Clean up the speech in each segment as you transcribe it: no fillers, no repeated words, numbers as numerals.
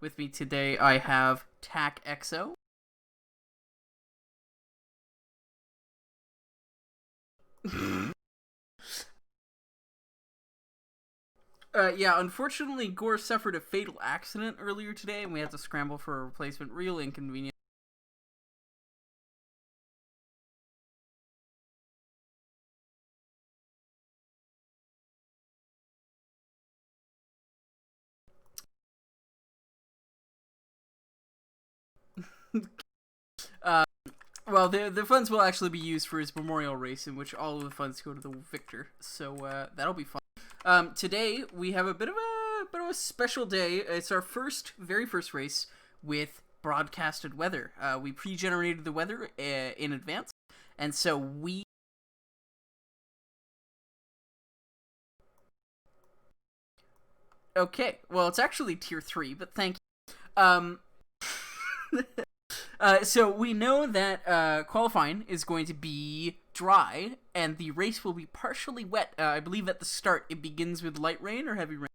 With me today, I have Tac Exo. Yeah, unfortunately, Gore suffered a fatal accident earlier today, and we had to scramble for a replacement. Real inconvenient. uh, well, the funds will actually be used for his memorial race, in which all of the funds go to the victor. So that'll be fun. Today we have a bit of a special day. It's our very first race with broadcasted weather. We pre-generated the weather in advance, and so we. Okay, well, it's actually tier 3, but thank you. So we know that qualifying is going to be dry, and the race will be partially wet. I believe at the start it begins with light rain or heavy rain.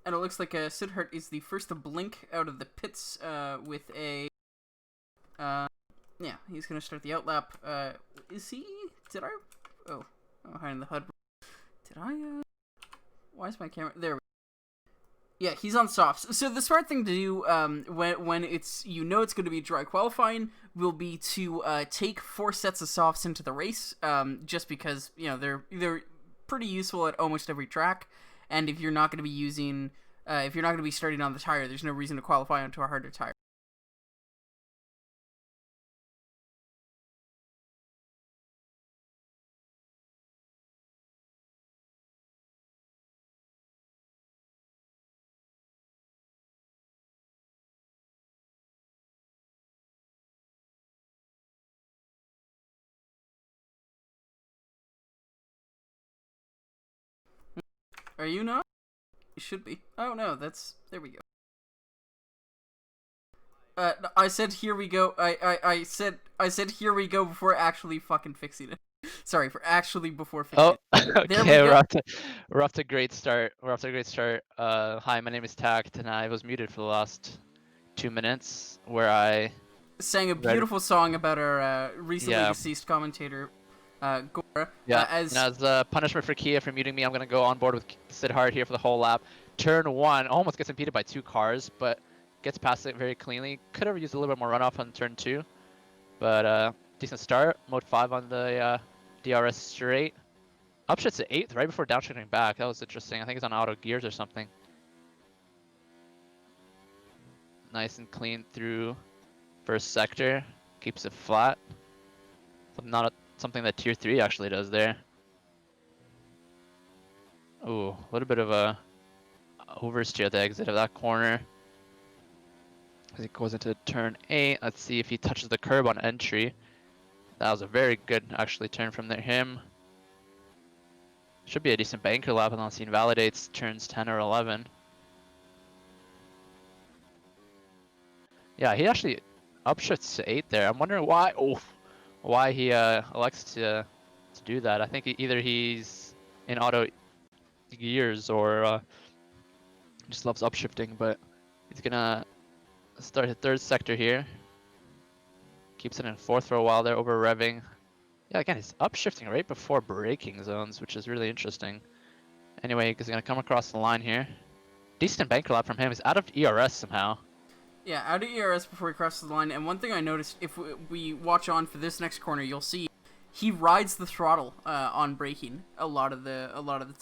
And it looks like Sidhart is the first to blink out of the pits with a... yeah, he's going to start the outlap. Is he... Did I... Oh, behind the HUD. Did I... Why is my camera... There we go. Yeah, he's on softs. So the smart thing to do when it's it's going to be dry qualifying will be to take 4 sets of softs into the race, just because they're pretty useful at almost every track, and if you're not going to be if you're not going to be starting on the tire, there's no reason to qualify onto a harder tire. Are you not? You should be. Oh no, there we go. I said here we go. I said here we go before actually fucking fixing it. Sorry for actually before fixing Oh, it. There okay, we we're go. off to a great start. We're off to a great start. Hi, my name is Tact, and I was muted for the last 2 minutes, where I sang a read. beautiful song about our recently Yeah, deceased commentator, Gore. yeah. As And as a punishment for Kia for muting me, I'm gonna go on board with Sid Hart here for the whole lap. Turn 1 almost gets impeded by 2 cars, but gets past it very cleanly. Could have used a little bit more runoff on turn 2, but decent start. Mode 5 on the DRS straight. Upshifts to 8th right before downshifting back. That was interesting. I think it's on auto gears or something. Nice and clean through first sector. Keeps it flat. Something that tier 3 actually does there. Ooh, a little bit of a oversteer at the exit of that corner. As he goes into turn 8. Let's see if he touches the curb on entry. That was a very good actually turn from him. Should be a decent banker lap unless he invalidates turns 10 or 11. Yeah, he actually upshifts to 8 there. I'm wondering why he elects to do that. I think either he's in auto gears or just loves upshifting, but he's gonna start the 3rd sector here. Keeps it in 4th for a while there, over revving. Yeah, again, he's upshifting right before braking zones, which is really interesting. Anyway, he's gonna come across the line here. Decent banker lap from him. He's out of ERS somehow. yeah, out of ERS before he crosses the line. And one thing I noticed, if we watch on for this next corner, you'll see he rides the throttle on braking a lot of the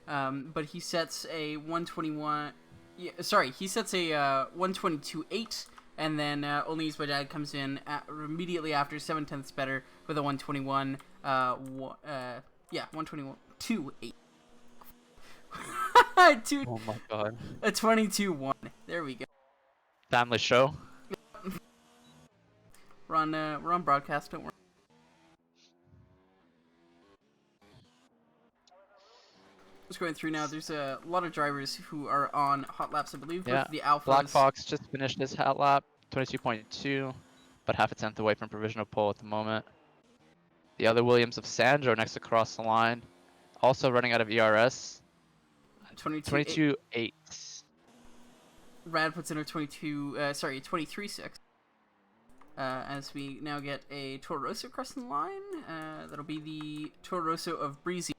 time. But he sets a 121. Yeah, sorry, he sets a 122.8, and then Only As My Dad comes in immediately after 7/10ths better with a 121. Yeah, 121.28. Oh my god. A 22.1. There we go. Family show. We're on broadcast. Don't worry. Just going through now. There's a lot of drivers who are on hot laps. I believe Yeah. both the Alphas. Black Fox just finished his hat lap, 22.2. but half a tenth away from provisional pole at the moment. The other Williams of Sandro next across the line, also running out of ERS. 22.8. Rad puts in a 23.6. As we now get a Toro Rosso across the line. That'll be the Toro Rosso of Breezy.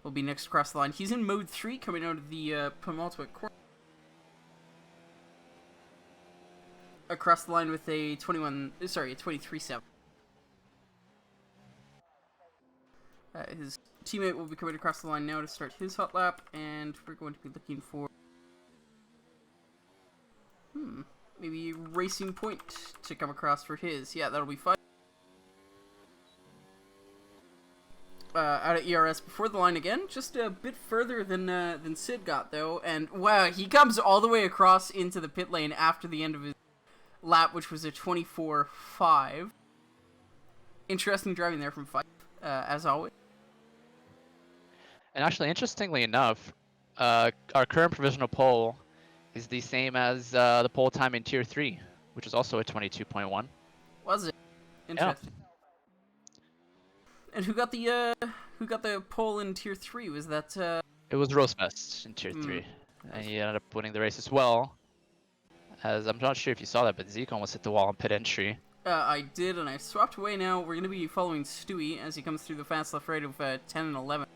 Will be next across the line. He's in mode 3, coming out of the penultimate corner. Across the line with a 23.7. His teammate will be coming across the line now to start his hot lap, and we're going to be looking for maybe Racing Point to come across for his. Yeah, that'll be fun. Out of ERS before the line again, just a bit further than Sid got though, and wow, he comes all the way across into the pit lane after the end of his lap, which was a 24.5. Interesting driving there from Fife, as always. And actually, interestingly enough, our current provisional pole is the same as the pole time in Tier 3, which is also a 22.1. Was it? Interesting. Yeah. And who got the pole in Tier 3? Was that It was Rosebest in Tier 3. And he ended up winning the race as well. As I'm not sure if you saw that, but Zeke almost hit the wall on pit entry. I did, and I swapped away now. We're going to be following Stewie as he comes through the fast left right of 10 and 11.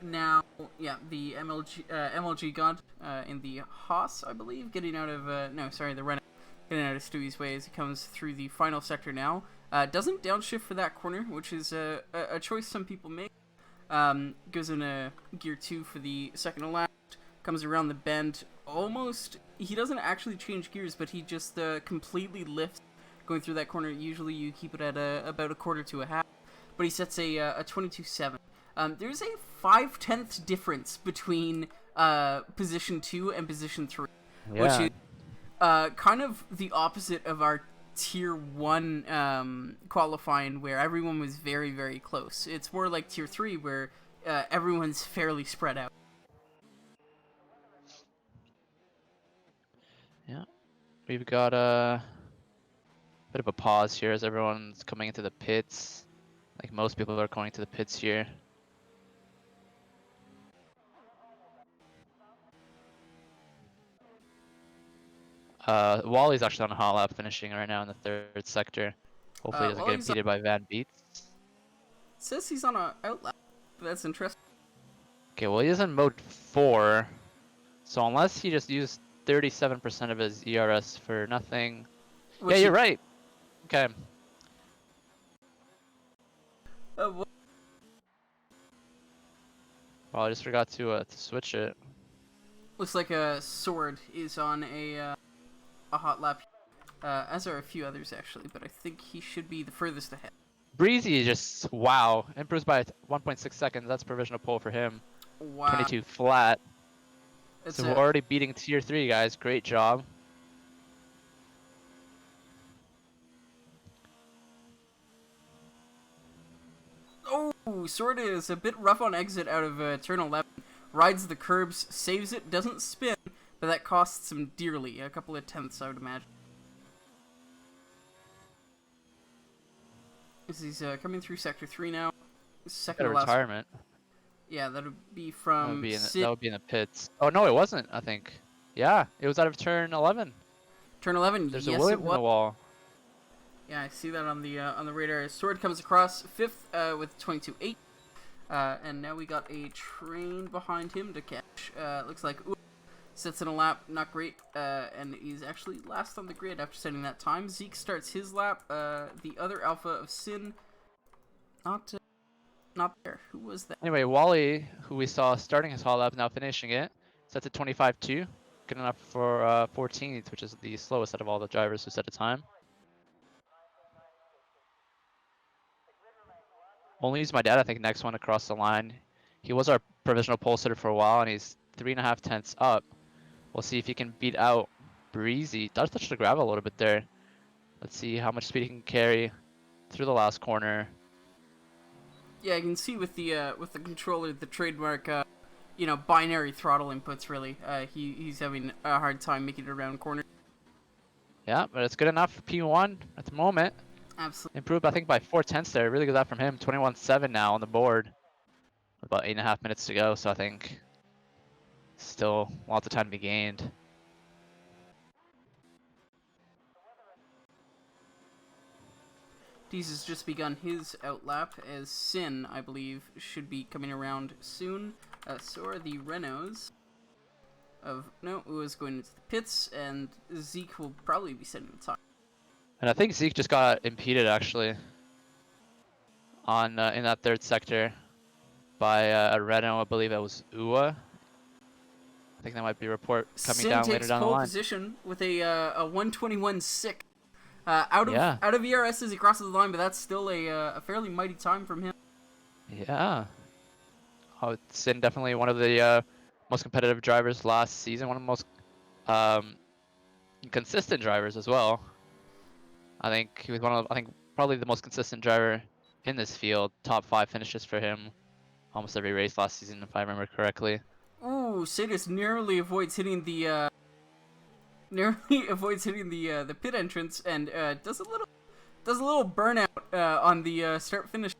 Now, yeah, the MLG God in the Haas, I believe, getting out of, the Renault, getting out of Stewie's way as he comes through the final sector now. Doesn't downshift for that corner, which is a choice some people make. Goes into gear 2 for the second to last, comes around the bend, he doesn't actually change gears, but he just completely lifts going through that corner. Usually you keep it at about a quarter to a half, but he sets a 22.7. There's a 5/10 difference between position 2 and position 3, which is kind of the opposite of our Tier 1 qualifying, where everyone was very, very close. It's more like Tier 3, where everyone's fairly spread out. Yeah, we've got a bit of a pause here as everyone's coming into the pits. Like most people are going to the pits here. Wally's actually on a hot lap, finishing right now in the third sector. Hopefully he doesn't get impeded by Van Beets. Says he's on a out lap. That's interesting. Okay, well he is in mode 4, so unless he just used 37% of his ERS for nothing. Yeah, you're right. Okay. Well, I just forgot to switch it. Looks like a Sword is on a hot lap, as are a few others actually, but I think he should be the furthest ahead. Breezy just, wow, improves by 1.6 seconds. That's provisional pole for him. Wow. 22 flat. So we're already beating Tier 3, guys. Great job. Oh, Sword is a bit rough on exit out of turn 11. Rides the curbs, saves it, doesn't spin, but that costs him dearly. A couple of tenths, I would imagine. As he's coming through Sector 3 now. Second to last retirement. Yeah, that would be from that would be in the pits. Oh, no, it wasn't, I think. Yeah, it was out of turn 11. Turn 11, There's yes, a Williams in the wall. Yeah, I see that on the radar. Sword comes across 5th with 22.8. And now we got a train behind him to catch. Looks like sits in a lap, not great, and he's actually last on the grid after setting that time. Zeke starts his lap. The other Alpha of Sin, not there. Who was that? Anyway, Wally, who we saw starting his hot lap, now finishing it, sets at 25.2, good enough for 14th, which is the slowest out of all the drivers who set a time. Only use my dad, I think, next one across the line. He was our provisional pole sitter for a while, and he's 3.5 tenths up. We'll see if he can beat out Breezy. Does touch the gravel a little bit there. Let's see how much speed he can carry through the last corner. Yeah, I can see with the controller, the trademark, binary throttle inputs. Really, he's having a hard time making it around corners. Yeah, but it's good enough for P1 at the moment. Absolutely. Improved, I think, by 4/10 there. Really good that from him. 21-7 now on the board. About 8.5 minutes to go, so I think still lots of time to be gained. Dees has just begun his outlap, as Sin, I believe, should be coming around soon. So are the Renaults. No, Ua's going into the pits, and Zeke will probably be setting the time. And I think Zeke just got impeded actually on in that third sector by a Renault. I believe it was Ua. I think that might be a report coming Sin down later takes down the pole line. position with a 1:21.6. Out Yeah. of ERS as he crosses the line, but that's still a fairly mighty time from him. Yeah. Oh, Sin definitely one of the most competitive drivers last season. One of the most consistent drivers as well. I think he was probably the most consistent driver in this field. Top 5 finishes for him almost every race last season, if I remember correctly. Ooh, Sidis narrowly avoids hitting the the pit entrance and does a little burnout on the start finish.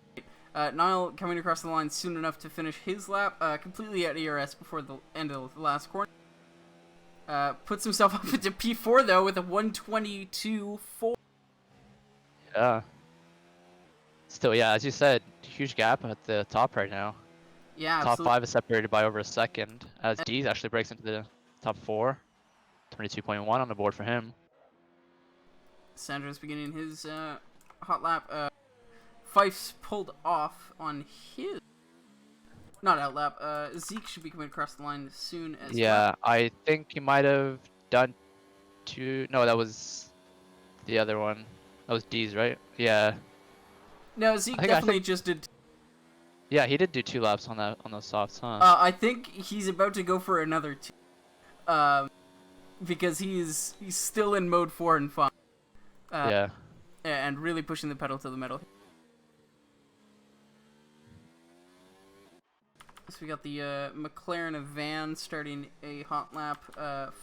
Niall coming across the line soon enough to finish his lap completely at ERS before the end of the last corner. Puts himself up into P4 though with a 1:22.4. Yeah. Still, yeah, as you said, huge gap at the top right now. Yeah, Top absolutely. 5 is separated by over a second, as Dees actually breaks into the top 4. 22.1 on the board for him. Sandro's beginning his hot lap. Fife's pulled off on his not outlap. Zeke should be coming across the line soon as well. Yeah, I think he might have done two. No, that was the other one. That was Dees, right? Yeah. No, Zeke I definitely think just did. Yeah, he did do 2 laps on those softs, huh? I think he's about to go for another 2. Because he's still in mode 4 and 5. Yeah. And really pushing the pedal to the metal. So we got the McLaren of Van starting a hot lap.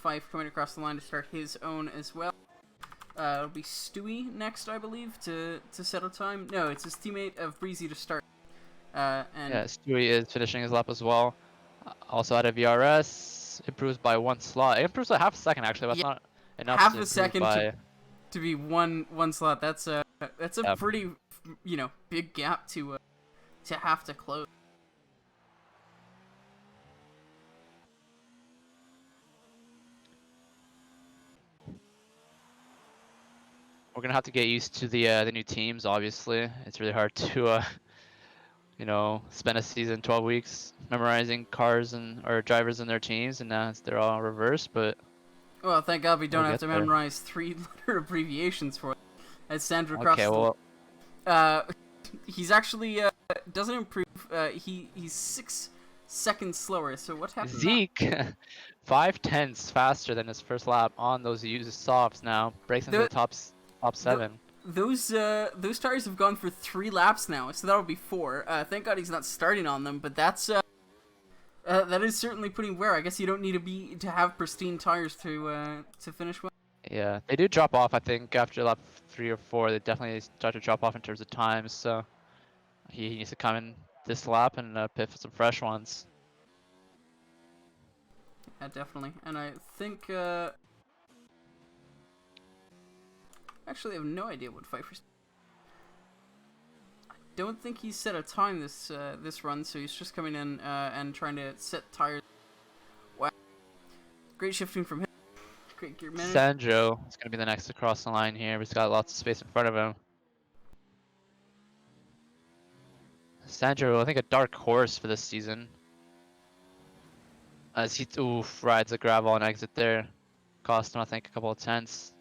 Fife coming across the line to start his own as well. It'll be Stewie next, I believe, to settle time. No, it's his teammate of Breezy to start. And Yeah, Stewie is finishing his lap as well. Also out of VRS, improves by 1 slot. It improves by half a second actually, but yeah, that's not enough half to a improve second by. to be one slot. That's a Yeah. pretty big gap to have to close. We're gonna have to get used to the new teams. Obviously, it's really hard to spend a season 12 weeks memorizing cars or drivers and their teams, and now they're all reversed. But Well, thank God we don't we'll have get to there. memorize 3-letter abbreviations for it. As Sandro Okay, crosses well, he's actually doesn't improve. He's 6 seconds slower. So what happened? Zeke, 5/10 faster than his first lap on those used softs now. Breaks into the top 7. Those tires have gone for 3 laps now, so that'll be 4. Thank God he's not starting on them, but that is certainly putting wear. I guess you don't need to have pristine tires to finish well. Yeah, they do drop off. I think after lap 3 or 4, they definitely start to drop off in terms of times. So he needs to come in this lap and pit for some fresh ones. Yeah, definitely. And I think actually I have no idea what Pfeiffer's. I don't think he's set a time this run, so he's just coming in and trying to set tires. Wow, great shifting from him. Great gear management. Sandro is going to be the next to cross the line here. He's got lots of space in front of him. Sandro, I think a dark horse for this season. As he rides a gravel and exit there. Cost him, I think, a couple of tenths.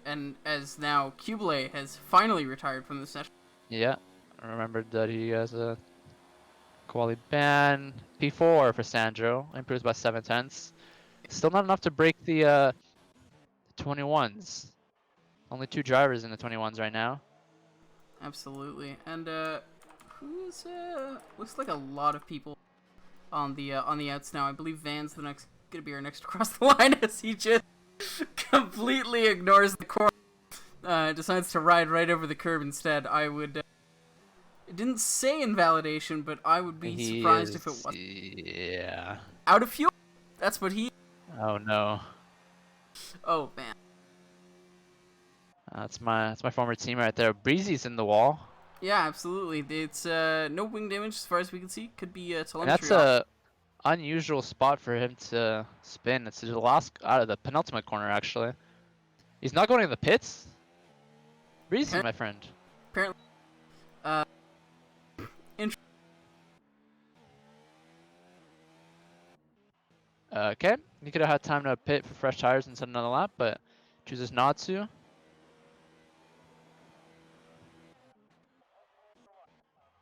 And as now Kubele has finally retired from the session. Yeah, I remembered that he has a quality ban. P4 for Sandro, improves by 7/10. Still not enough to break the 21s. Only 2 drivers in the 21s right now. Absolutely. And who's looks like a lot of people on the outs now. I believe Van's gonna be our next across the line as he just completely ignores the corner. Decides to ride right over the curb instead. I would. It didn't say invalidation, but I would be surprised if it was. Yeah. Out of fuel. That's what he. Oh no. Oh man. That's my former team right there. Breezy's in the wall. Yeah, absolutely. It's no wing damage as far as we can see. Could be And telemetry. that's a unusual spot for him to spin. It's the last out of the penultimate corner actually. He's not going in the pits. Breezy, my friend. Apparently. Okay, he could have had time to pit for fresh tires and set another lap, but chooses not to.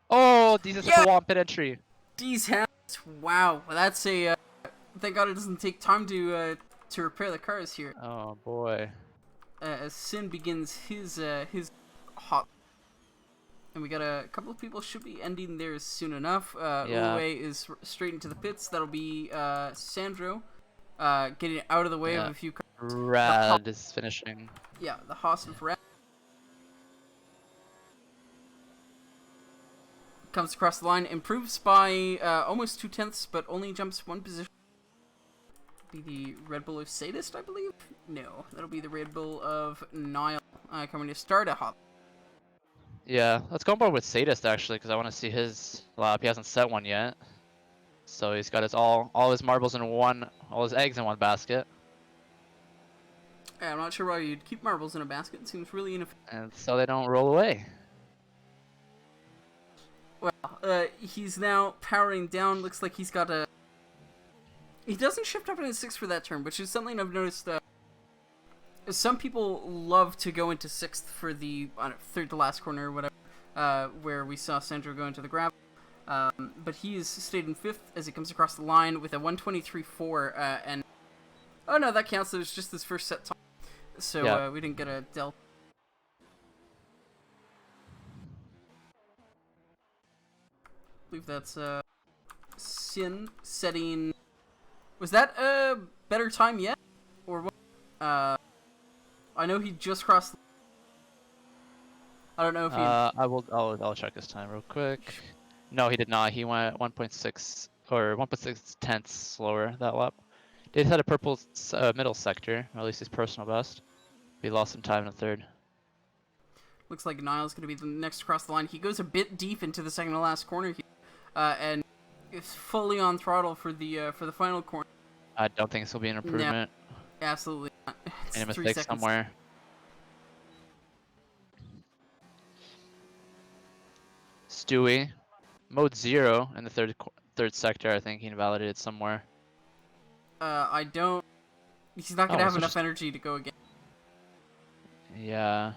Oh, Jesus hit the wall on pit entry. These hands. Wow, that's a. Thank God it doesn't take time to repair the cars here. Oh boy. As Sin begins his hot. And we got a couple of people should be ending theirs soon enough. Yeah. Uwe is straight into the pits. That'll be Sandro getting out of the way of a few cars. Rad is finishing. Yeah, the Haas of Rad. Comes across the line, improves by almost 2/10, but only jumps one position. Be the Red Bull of Sadist, I believe? No, that'll be the Red Bull of Nile coming to start a hop. Yeah, let's go on board with Sadist actually, because I want to see his lap. He hasn't set one yet, so he's got his all his marbles in one, all his eggs in one basket. Yeah, I'm not sure why you'd keep marbles in a basket. It seems really inefficient. And so they don't roll away. Well, he's now powering down. Looks like he's got a. He doesn't shift up into 6th for that turn, which is something I've noticed. Some people love to go into 6th for the 3rd to last corner or whatever, where we saw Sandro go into the gravel. But he has stayed in 5th as he comes across the line with a 1:23.4, and oh no, that counts. It was just his first set time, so we didn't get a delta. I believe that's Sin setting. Was that a better time yet, or what? I know he just crossed. I don't know if he. I'll check his time real quick. No, he did not. He went 1.6 or 1.6 tenths slower that lap. Did hit a purple middle sector, or at least his personal best. He lost some time in the 3rd. Looks like Niall's going to be the next across the line. He goes a bit deep into the second to last corner here, and is fully on throttle for the final corner. I don't think this will be an improvement. No, absolutely not. It's Any 3 mistake seconds. somewhere. Stewie, mode 0 in the third sector. I think he invalidated somewhere. I don't. He's not gonna have enough energy to go again. Yeah.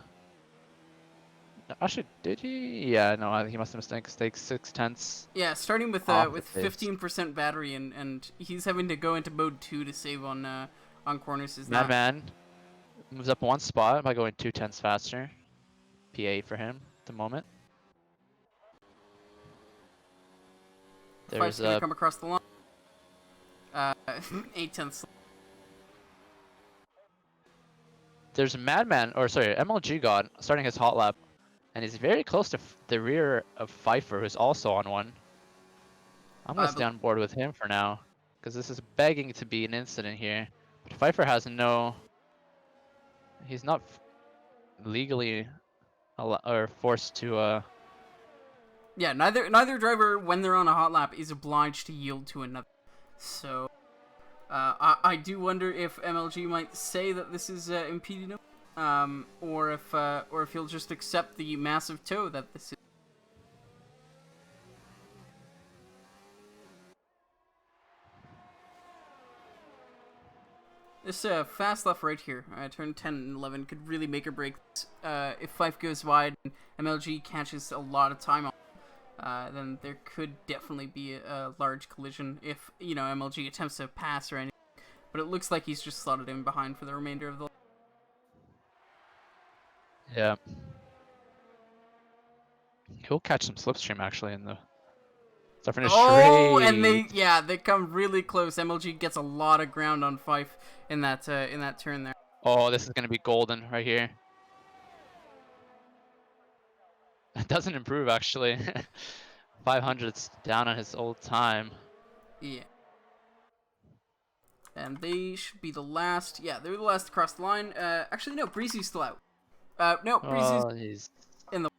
Actually, did he? Yeah, no, I think he must have mistake 6/10. Yeah, starting with 15% battery, and he's having to go into mode 2 to save on corners. Is not. Madman moves up 1 spot by going 2/10 faster. P8 for him at the moment. There's gonna come across the line. 8/10. There's a Madman, or sorry, MLG God starting his hot lap, and he's very close to the rear of Pfeiffer, who's also on one. I'm gonna stay on board with him for now, because this is begging to be an incident here. But Pfeiffer has no. He's not legally or forced to. Yeah, neither driver, when they're on a hot lap, is obliged to yield to another. So, I do wonder if MLG might say that this is impeding him, or if he'll just accept the massive tow that this is. This fast left right here, turn 10 and 11, could really make or break this. If Fife goes wide and MLG catches a lot of time on, then there could definitely be a large collision if, MLG attempts to pass or anything. But it looks like he's just slotted in behind for the remainder of the... Yeah. He'll catch some slipstream actually in the... Oh, and they come really close. MLG gets a lot of ground on Fife in that turn there. Oh, this is gonna be golden right here. It doesn't improve actually. 500's down on his old time. Yeah. And they should be the last. Yeah, they're the last to cross the line. Actually, no, Breezy's still out. No, Breezy's Oh, he's in the.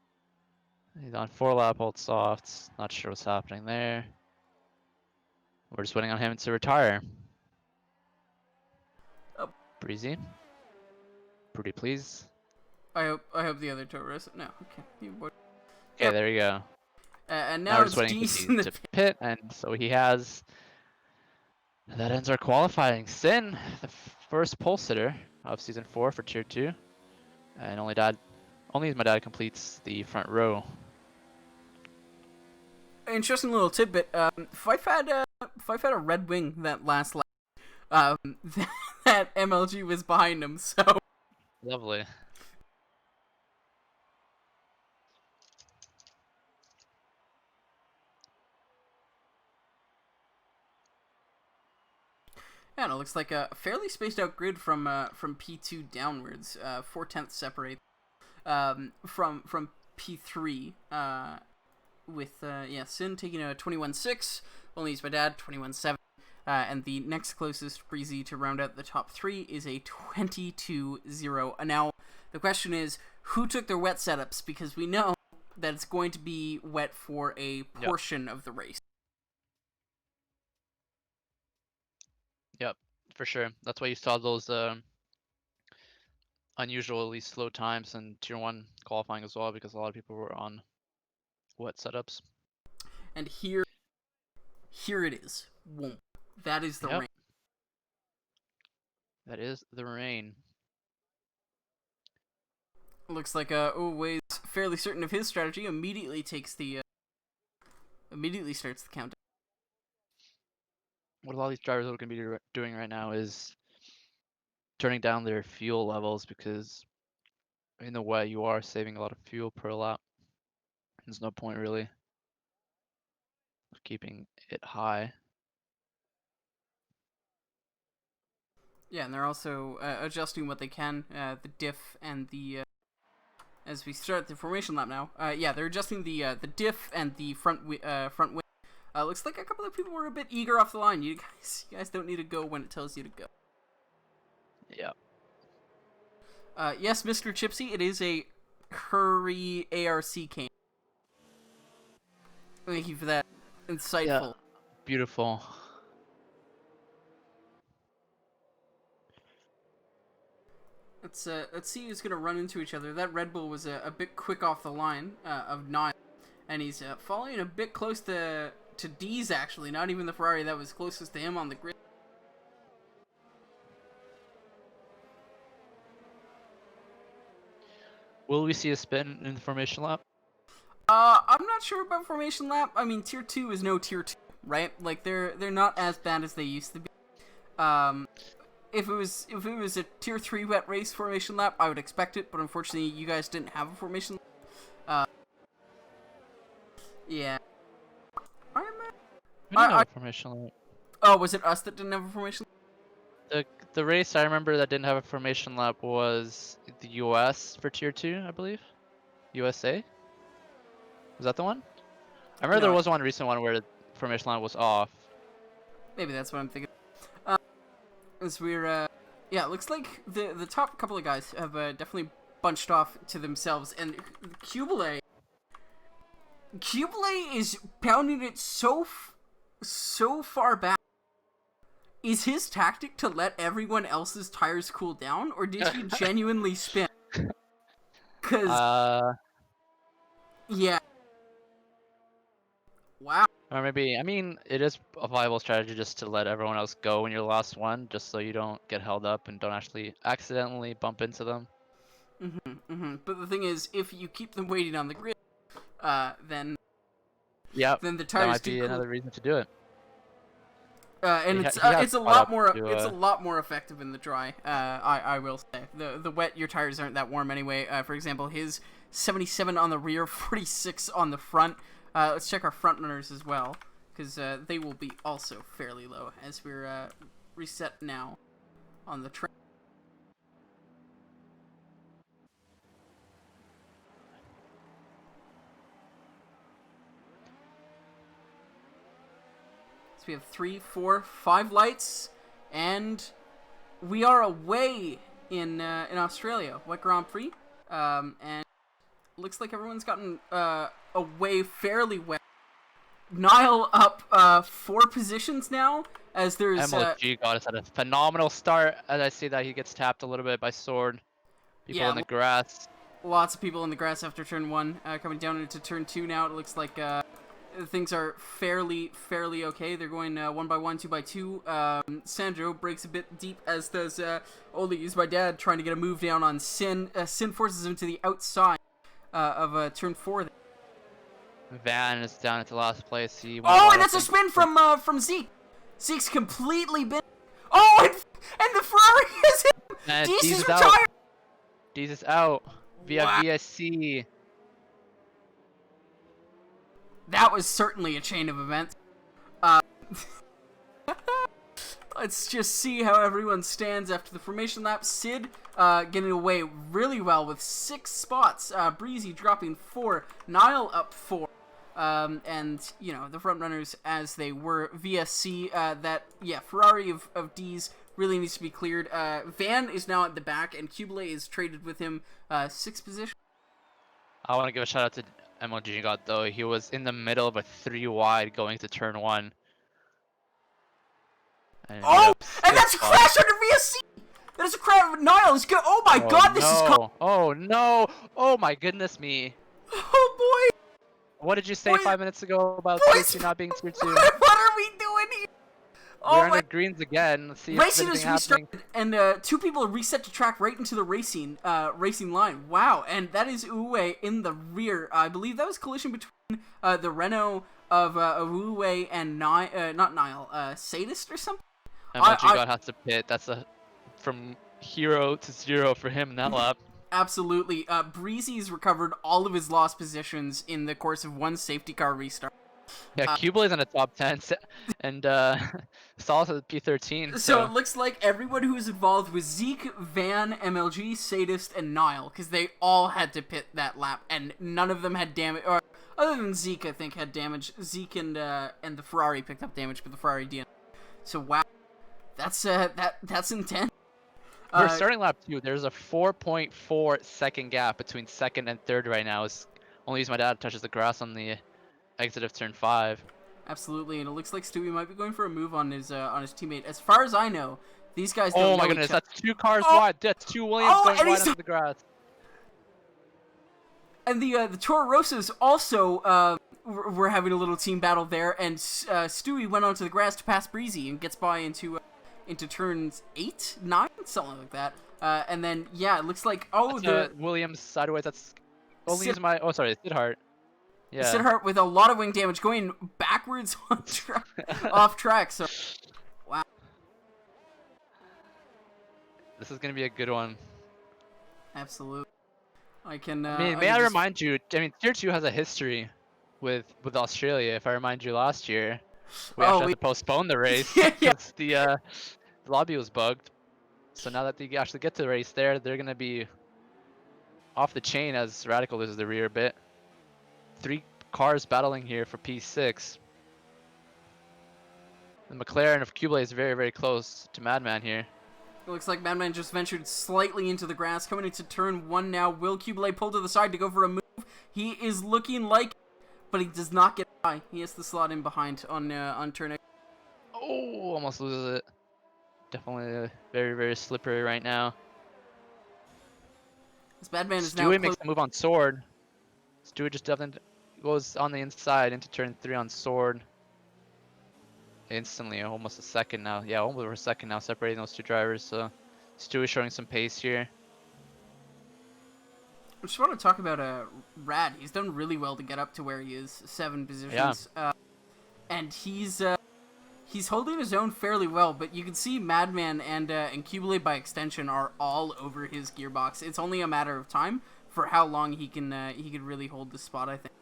he's on 4-lap hold softs. Not sure what's happening there. We're just waiting on him to retire. Oh. Breezy. Pretty please. I hope the other Tauros. No, okay. Okay, Yep. there you go. And Now now we're it's just waiting D's for in D the to pit, and so he has. That ends our qualifying. Sin, the first pole sitter of season 4 for tier 2, and only my dad completes the front row. Interesting little tidbit. Fife had a red wing that last lap. That MLG was behind him. So Lovely. yeah, and it looks like a fairly spaced out grid from P2 downwards. 4/10 separate from P3. With Sin taking a 21.6, only used by dad 21.7, and the next closest Breezy to round out the top 3 is a 22.0. And now the question is, who took their wet setups? Because we know that it's going to be wet for a portion of the race. Yep, for sure. That's why you saw those unusually slow times in tier 1 qualifying as well, because a lot of people were on wet setups. And here it is. Whoa. That is the rain. That is the rain. Looks like Wade's fairly certain of his strategy. Immediately starts the countdown. What a lot of these drivers are going to be doing right now is turning down their fuel levels, because in the wet you are saving a lot of fuel per lap. There's no point really of keeping it high. Yeah, and they're also adjusting what they can, the diff and the as we start the formation lap now. Yeah, they're adjusting the diff and the front wing. Looks like a couple of people were a bit eager off the line. You guys don't need to go when it tells you to go. Yeah. Yes, Mr. Chipsy, it is a Curry ARC cane. Thank you for that. Insightful. Yeah. Beautiful. Let's see who's gonna run into each other. That Red Bull was a bit quick off the line of 9, and he's following a bit close to D's actually. Not even the Ferrari that was closest to him on the grid. Will we see a spin in the formation lap? I'm not sure about formation lap. I mean, tier 2 is no tier 2, right? Like they're not as bad as they used to be. If it was a tier 3 wet race formation lap, I would expect it, but unfortunately you guys didn't have a formation lap. Yeah. We didn't have a formation lap. Oh, was it us that didn't have a formation lap? The race I remember that didn't have a formation lap was the US for tier 2, I believe. USA? Was that the one? I remember there was one recent one where the formation lap was off. Maybe that's what I'm thinking. As we're yeah, it looks like the top couple of guys have definitely bunched off to themselves, and Cubile is pounding it so far back. Is his tactic to let everyone else's tires cool down, or did he genuinely spin? Cause yeah. Wow. Or maybe, I mean, it is a viable strategy just to let everyone else go when you're the last one, just so you don't get held up and don't actually accidentally bump into them. But the thing is, if you keep them waiting on the grid, then then the tires that might be another reason to do it. And it's a lot more effective in the dry. I will say the wet, your tires aren't that warm anyway. For example, his 77 on the rear, 46 on the front. Let's check our front runners as well, because they will be also fairly low as we're reset now on the train. We have 3, 4, 5 lights, and we are away in Australia. Wet Grand Prix, and looks like everyone's gotten away fairly well. Niall up 4 positions now, as there's MLG got us at a phenomenal start, as I see that he gets tapped a little bit by Sword. People in the grass. Lots of people in the grass after turn 1. Coming down into turn 2 now, it looks like things are fairly okay. They're going 1 by 1, 2 by 2. Sandro breaks a bit deep, as does Oli, used my dad, trying to get a move down on Sin. Sin forces him to the outside of turn 4 there. Van is down at the last place. And that's a spin from Zeke. Zeke's completely been. Oh, and the Ferrari is him. Deez is retired. Deez is out via VSC. That was certainly a chain of events. Let's just see how everyone stands after the formation lap. Sid getting away really well with 6 spots. Breezy dropping 4. Niall up 4. And, you know, the front runners as they were. VSC, Ferrari of D's really needs to be cleared. Van is now at the back, and Kubele is traded with him 6th position. I want to give a shout out to MLG God, though. He was in the middle of a 3 wide going to turn 1. And that's a crash under VSC! That is a crash. Niall is good. Oh my god, this is cool. Oh no! Oh my goodness me! Oh boy! What did you say 5 minutes ago about Tier 2 not being Tier 2? What are we doing here? We're on the greens again. Let's see if racing anything is restarted, and 2 people reset to track right into the racing line. Wow, and that is Uwe in the rear. I believe that was collision between the Renault of Uwe and not Niall, Sadist or something. MLG God has to pit. That's from hero to 0 for him in that lap. Absolutely. Breezy's recovered all of his lost positions in the course of 1 safety car restart. Yeah, Kubele's in the top 10, and Saul's at P13. So it looks like everyone who's involved was Zeke, Van, MLG, Sadist, and Niall, because they all had to pit that lap, and none of them had damage. Or other than Zeke, I think had damage. Zeke and the Ferrari picked up damage, but the Ferrari didn't. So wow, that's intense. We're starting lap 2. There's a 4.4 second gap between 2nd and 3rd right now. As only as my dad touches the grass on the exit of turn 5. Absolutely, and it looks like Stewie might be going for a move on his teammate. As far as I know, these guys don't know Oh my goodness, that's 2 cars wide. That's 2 Williams going wide onto the grass. And the Toro Rosas also were having a little team battle there, and Stewie went onto the grass to pass Breezy and gets by into turns 8, 9, something like that. And then it looks like the Williams sideways. That's only Sidhart. Yeah. Sidhart with a lot of wing damage going backwards on off track. So, wow. This is gonna be a good one. Absolutely. I can. May I remind you? I mean, Tier 2 has a history with Australia. If I remind you, last year we actually had to postpone the race because the lobby was bugged. So now that they actually get to the race there, they're gonna be off the chain as Radical loses the rear bit. 3 cars battling here for P6. The McLaren of Kubele is very, very close to Madman here. It looks like Madman just ventured slightly into the grass. Coming into turn 1 now. Will Kubele pull to the side to go for a move? He is looking like, but he does not get by. He has to slot in behind on turn 8. Oh, almost loses it. Definitely very, very slippery right now. This Madman is Stewie now makes a move on Sword. Stewie just goes on the inside into turn 3 on Sword. Instantly, almost a second now. Yeah, almost a second now, separating those 2 drivers. So Stewie showing some pace here. I just want to talk about Rad. He's done really well to get up to where he is, 7 positions. Yeah. And he's holding his own fairly well, but you can see Madman and Kubele by extension are all over his gearbox. It's only a matter of time for how long he can really hold the spot, I think.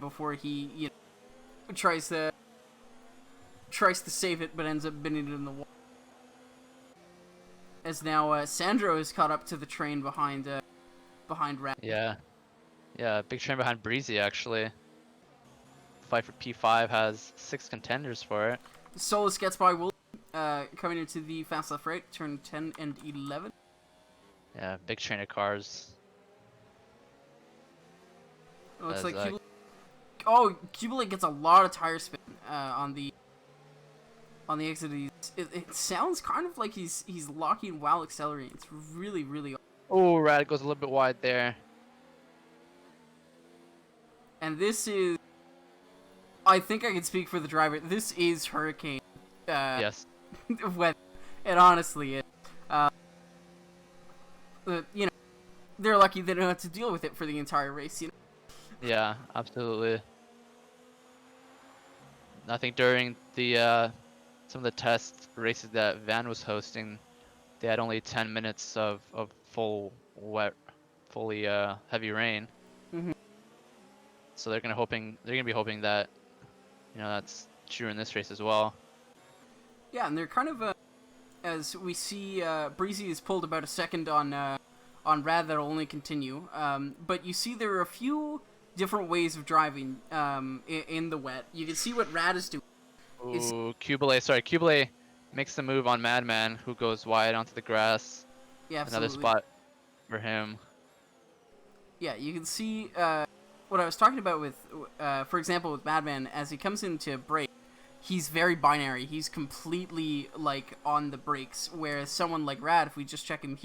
Before he tries to save it, but ends up binning it in the wall. As now Sandro is caught up to the train behind Rat. Yeah, big train behind Breezy actually. fight for P5 has 6 contenders for it. Solus gets by Will, coming into the fast left right, turn 10 and 11. Yeah, big train of cars. It looks As, like Cubulate gets a lot of tire spin on the exit. It sounds kind of like he's locking while accelerating. It's really, really. Oh, Rad goes a little bit wide there. And this is, I think I can speak for the driver. This is Hurricane. Yes. Weather. It honestly is. You know, they're lucky they don't have to deal with it for the entire race. You know. Yeah, absolutely. I think during the some of the test races that Van was hosting, they had only 10 minutes of fully heavy rain. Mm-hmm. So they're gonna be hoping that, you know, that's true in this race as well. Yeah, and they're kind of as we see, Breezy is pulled about a second on Rad that'll only continue. But you see there are a few different ways of driving in the wet. You can see what Rad is doing. Ooh, Cubulate makes the move on Madman, who goes wide onto the grass. Yeah, absolutely. Another spot for him. Yeah, you can see what I was talking about with, for example, with Madman, as he comes into brake, he's very binary. He's completely, like, on the brakes, whereas someone like Rad, if we just check him here,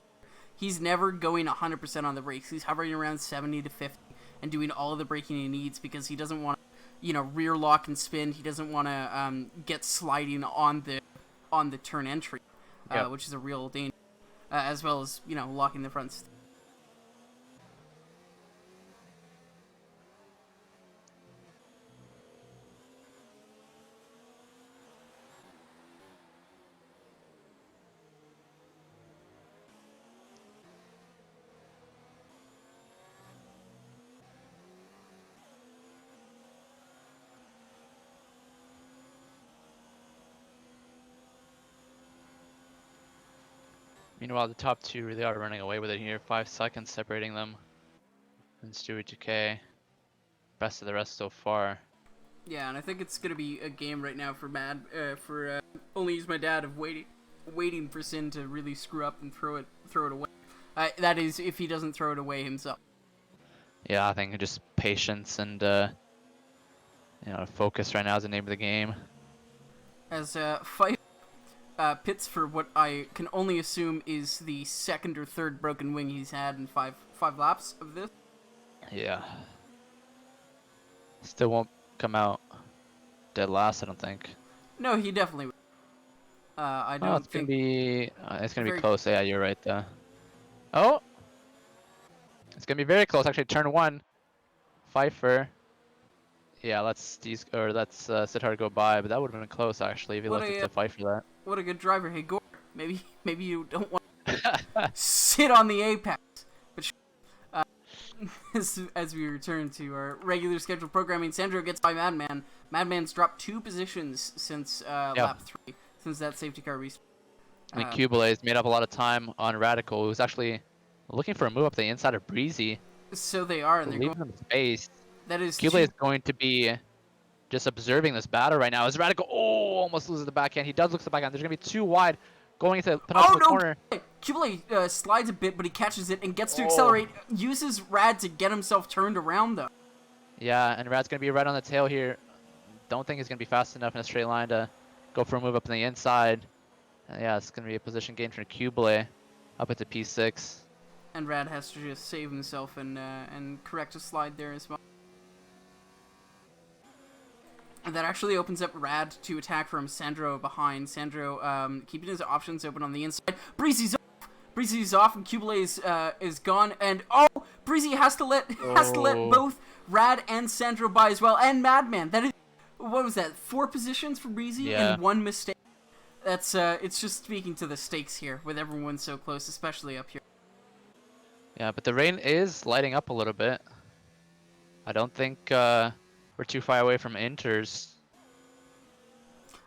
he's never going 100% on the brakes. He's hovering around 70 to 50 and doing all of the braking he needs because he doesn't want to, you know, rear lock and spin. He doesn't want to get sliding on the turn entry, Yep. which is a real danger, as well as, you know, locking the fronts. Meanwhile, the top two really are running away with it here. 5 seconds separating them. And Stewie Decay. Best of the rest so far. Yeah, and I think it's gonna be a game right now for Only Use My Dad of waiting for Sin to really screw up and throw it away. That is, if he doesn't throw it away himself. Yeah, I think just patience and you know, focus right now is the name of the game. As Fight pits for what I can only assume is the second or third broken wing he's had in five laps of this. Yeah. Still won't come out dead last, I don't think. No, he definitely will. I don't think it's gonna be close. Yeah, you're right there. Oh, it's gonna be very close. Actually, turn 1, Pfeiffer. Yeah, let's Siddharth go by, but that would have been close actually if he left it to Pfeiffer that. What a good driver. Hey, Gore. Maybe you don't want to sit on the apex. But as we return to our regular scheduled programming, Sandro gets by Madman. Madman's dropped 2 positions since lap 3, since that safety car restart. I mean, Cubulate's made up a lot of time on Radical, who's actually looking for a move up the inside of Breezy. So they are, and they're leaving going. Him space. That is. Cubulate is going to be just observing this battle right now. As Radical, almost loses the backhand. He does lose the backhand. There's gonna be 2 wide going into the penultimate corner. Cubulate slides a bit, but he catches it and gets to accelerate. Uses Rad to get himself turned around, though. Yeah, and Rad's gonna be right on the tail here. Don't think he's gonna be fast enough in a straight line to go for a move up on the inside. Yeah, it's gonna be a position gain for Cubulate up into P6. And Rad has to just save himself and correct a slide there as well. And that actually opens up Rad to attack from Sandro behind. Sandro keeping his options open on the inside. Breezy's off. Breezy's off, and Cubulate is gone. And Breezy has to let both Rad and Sandro by as well, and Madman. That is, what was that? 4 positions for Breezy and 1 mistake. That's it's just speaking to the stakes here with everyone so close, especially up here. Yeah, but the rain is lighting up a little bit. I don't think we're too far away from Inters.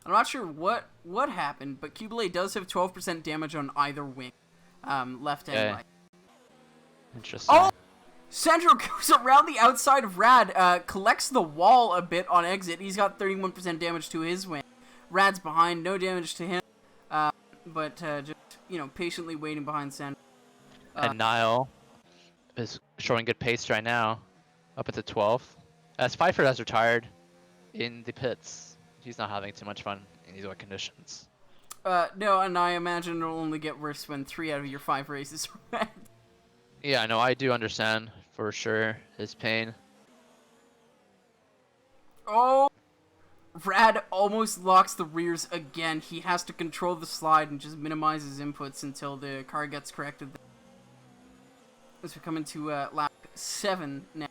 I'm not sure what happened, but Cubulate does have 12% damage on either wing, left and right. Interesting. Oh, Sandro goes around the outside of Rad, collects the wall a bit on exit. He's got 31% damage to his wing. Rad's behind, no damage to him, but just, patiently waiting behind Sandro. And Nile is showing good pace right now, up at the 12th. As Pfeiffer has retired in the pits. He's not having too much fun in these wet conditions. No, and I imagine it'll only get worse when 3 out of your 5 races are wet. Yeah, no, I do understand for sure his pain. Oh! Rad almost locks the rears again. He has to control the slide and just minimize his inputs until the car gets corrected. As we come into lap 7 now.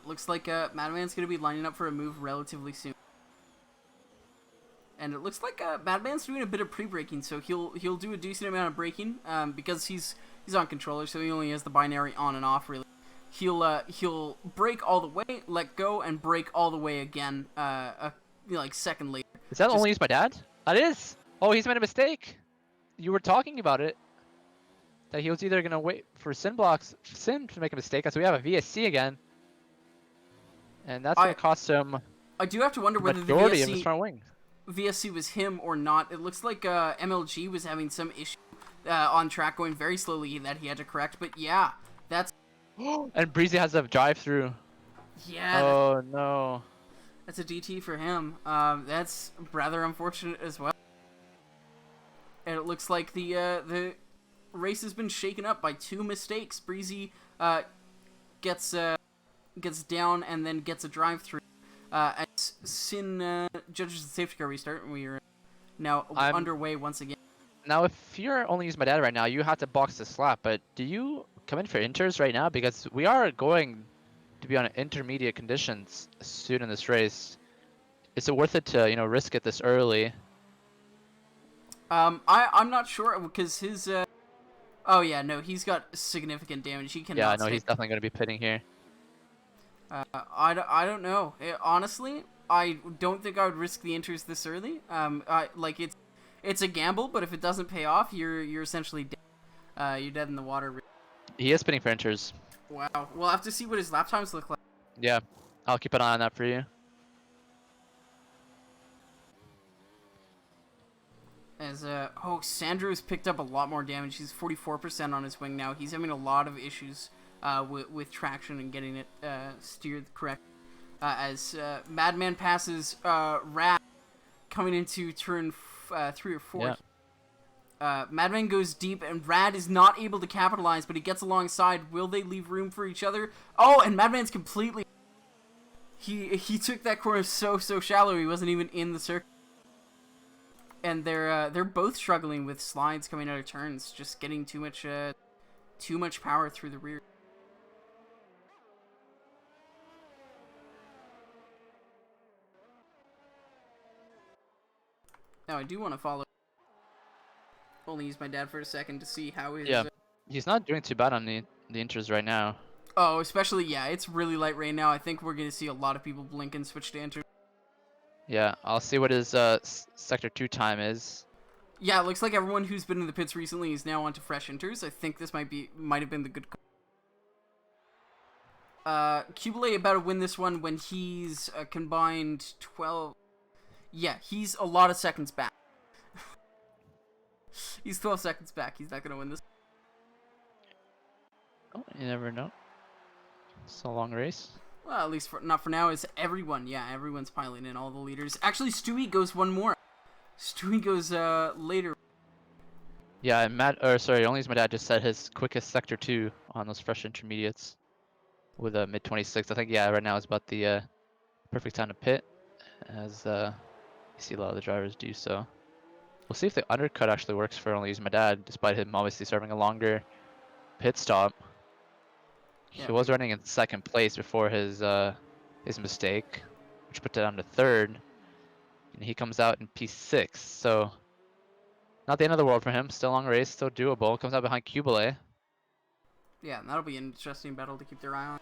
Looks like Madman's going to be lining up for a move relatively soon. And it looks like Madman's doing a bit of pre-braking, so he'll do a decent amount of braking because he's on controller, so he only has the binary on and off really. He'll brake all the way, let go, and brake all the way again. Like second later. Is that only used by Dad? That is. Oh, he's made a mistake. You were talking about it. That he was either gonna wait for Sin to make a mistake, so we have a VSC again, and that's gonna cost him. I do have to wonder whether the majority of his front wing. VSC was him or not. It looks like MLG was having some issue on track, going very slowly that he had to correct. But yeah, that's. And Breezy has a drive-through. Yeah. Oh no. That's a DT for him. That's rather unfortunate as well. And it looks like the race has been shaken up by 2 mistakes. Breezy gets down and then gets a drive-through. As Sin judges the safety car restart, and we are now underway once again. Now, if you're only using my dad right now, you have to box the slap. But do you come in for inters right now? Because we are going to be on intermediate conditions soon in this race. Is it worth it to risk it this early? I'm not sure because his oh yeah, no, he's got significant damage. He cannot. Yeah, no, he's definitely going to be pitting here. I don't know. Honestly, I don't think I would risk the inters this early. It's a gamble, but if it doesn't pay off, you're essentially dead. You're dead in the water. He is spinning for inters. Wow. We'll have to see what his lap times look like. Yeah, I'll keep an eye on that for you. As Sandro's picked up a lot more damage. He's 44% on his wing now. He's having a lot of issues with traction and getting it steered correct. As Madman passes Rad coming into turn 3 or 4. Yeah. Madman goes deep, and Rad is not able to capitalize, but he gets alongside. Will they leave room for each other? Oh, and Madman's completely... He took that corner so shallow, he wasn't even in the circle. And they're both struggling with slides coming out of turns, just getting too much power through the rear. Now I do want to follow. Only use my dad for a second to see how his. Yeah, he's not doing too bad on the inters right now. Oh, especially it's really light right now. I think we're gonna see a lot of people blink and switch to inters. Yeah, I'll see what his sector 2 time is. Yeah, it looks like everyone who's been in the pits recently is now onto fresh inters. I think this might have been the good call. Kubele about to win this one when he's combined 12. Yeah, he's a lot of seconds back. He's 12 seconds back. He's not gonna win this. Oh, you never know. It's a long race. Well, at least not for now. Is everyone? Yeah, everyone's piling in. All the leaders. Actually, Stewie goes one more. Stewie goes later. Yeah, and only my dad just set his quickest sector 2 on those fresh intermediates with a mid 26. I think right now is about the perfect time to pit, as you see a lot of the drivers do so. We'll see if the undercut actually works for only my dad, despite him obviously serving a longer pit stop. Yeah. He was running in 2nd place before his mistake, which put it down to 3rd. And he comes out in P6, so not the end of the world for him. Still a long race, still doable. Comes out behind Kubele. Yeah, that'll be an interesting battle to keep their eye on.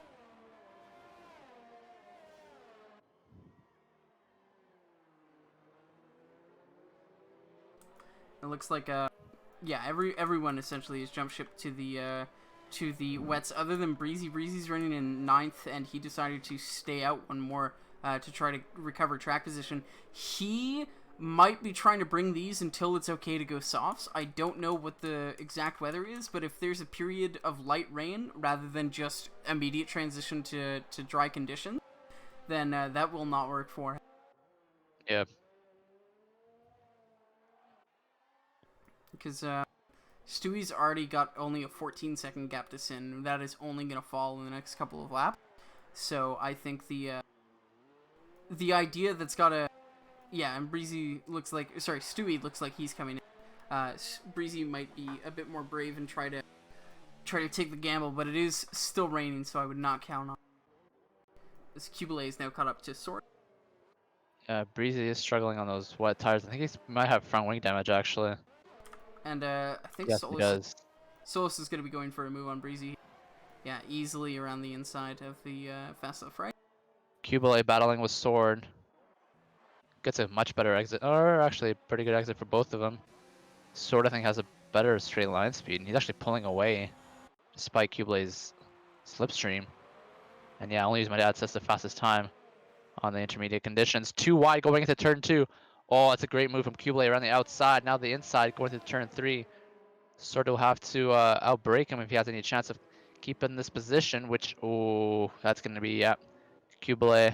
It looks like everyone essentially has jump ship to the to the wets other than Breezy. Breezy's running in 9th, and he decided to stay out one more to try to recover track position. He might be trying to bring these until it's okay to go softs. I don't know what the exact weather is, but if there's a period of light rain rather than just immediate transition to dry conditions, then that will not work for him. Yeah. Because Stewie's already got only a 14-second gap to Sin. That is only going to fall in the next couple of laps. So I think the idea that's got a... Yeah, and Breezy looks like... Sorry, Stewie looks like he's coming in. Breezy might be a bit more brave and try to take the gamble, but it is still raining, so I would not count on it. This Cubile is now caught up to Sword. Breezy is struggling on those wet tires. I think he might have front wing damage, actually. And I think Yes, he does. Solus is going to be going for a move on Breezy. Yeah, easily around the inside of the fast left right. Cubile battling with Sword. Gets a much better exit, or actually a pretty good exit for both of them. Sword, I think, has a better straight line speed, and he's actually pulling away despite Cubile's slipstream. And yeah, only use my dad says the fastest time on the intermediate conditions. Too wide going into turn 2. Oh, that's a great move from Cubile around the outside. Now the inside going to turn 3. Sword will have to outbrake him if he has any chance of keeping this position, which, oh, that's going to be, yeah, Cubile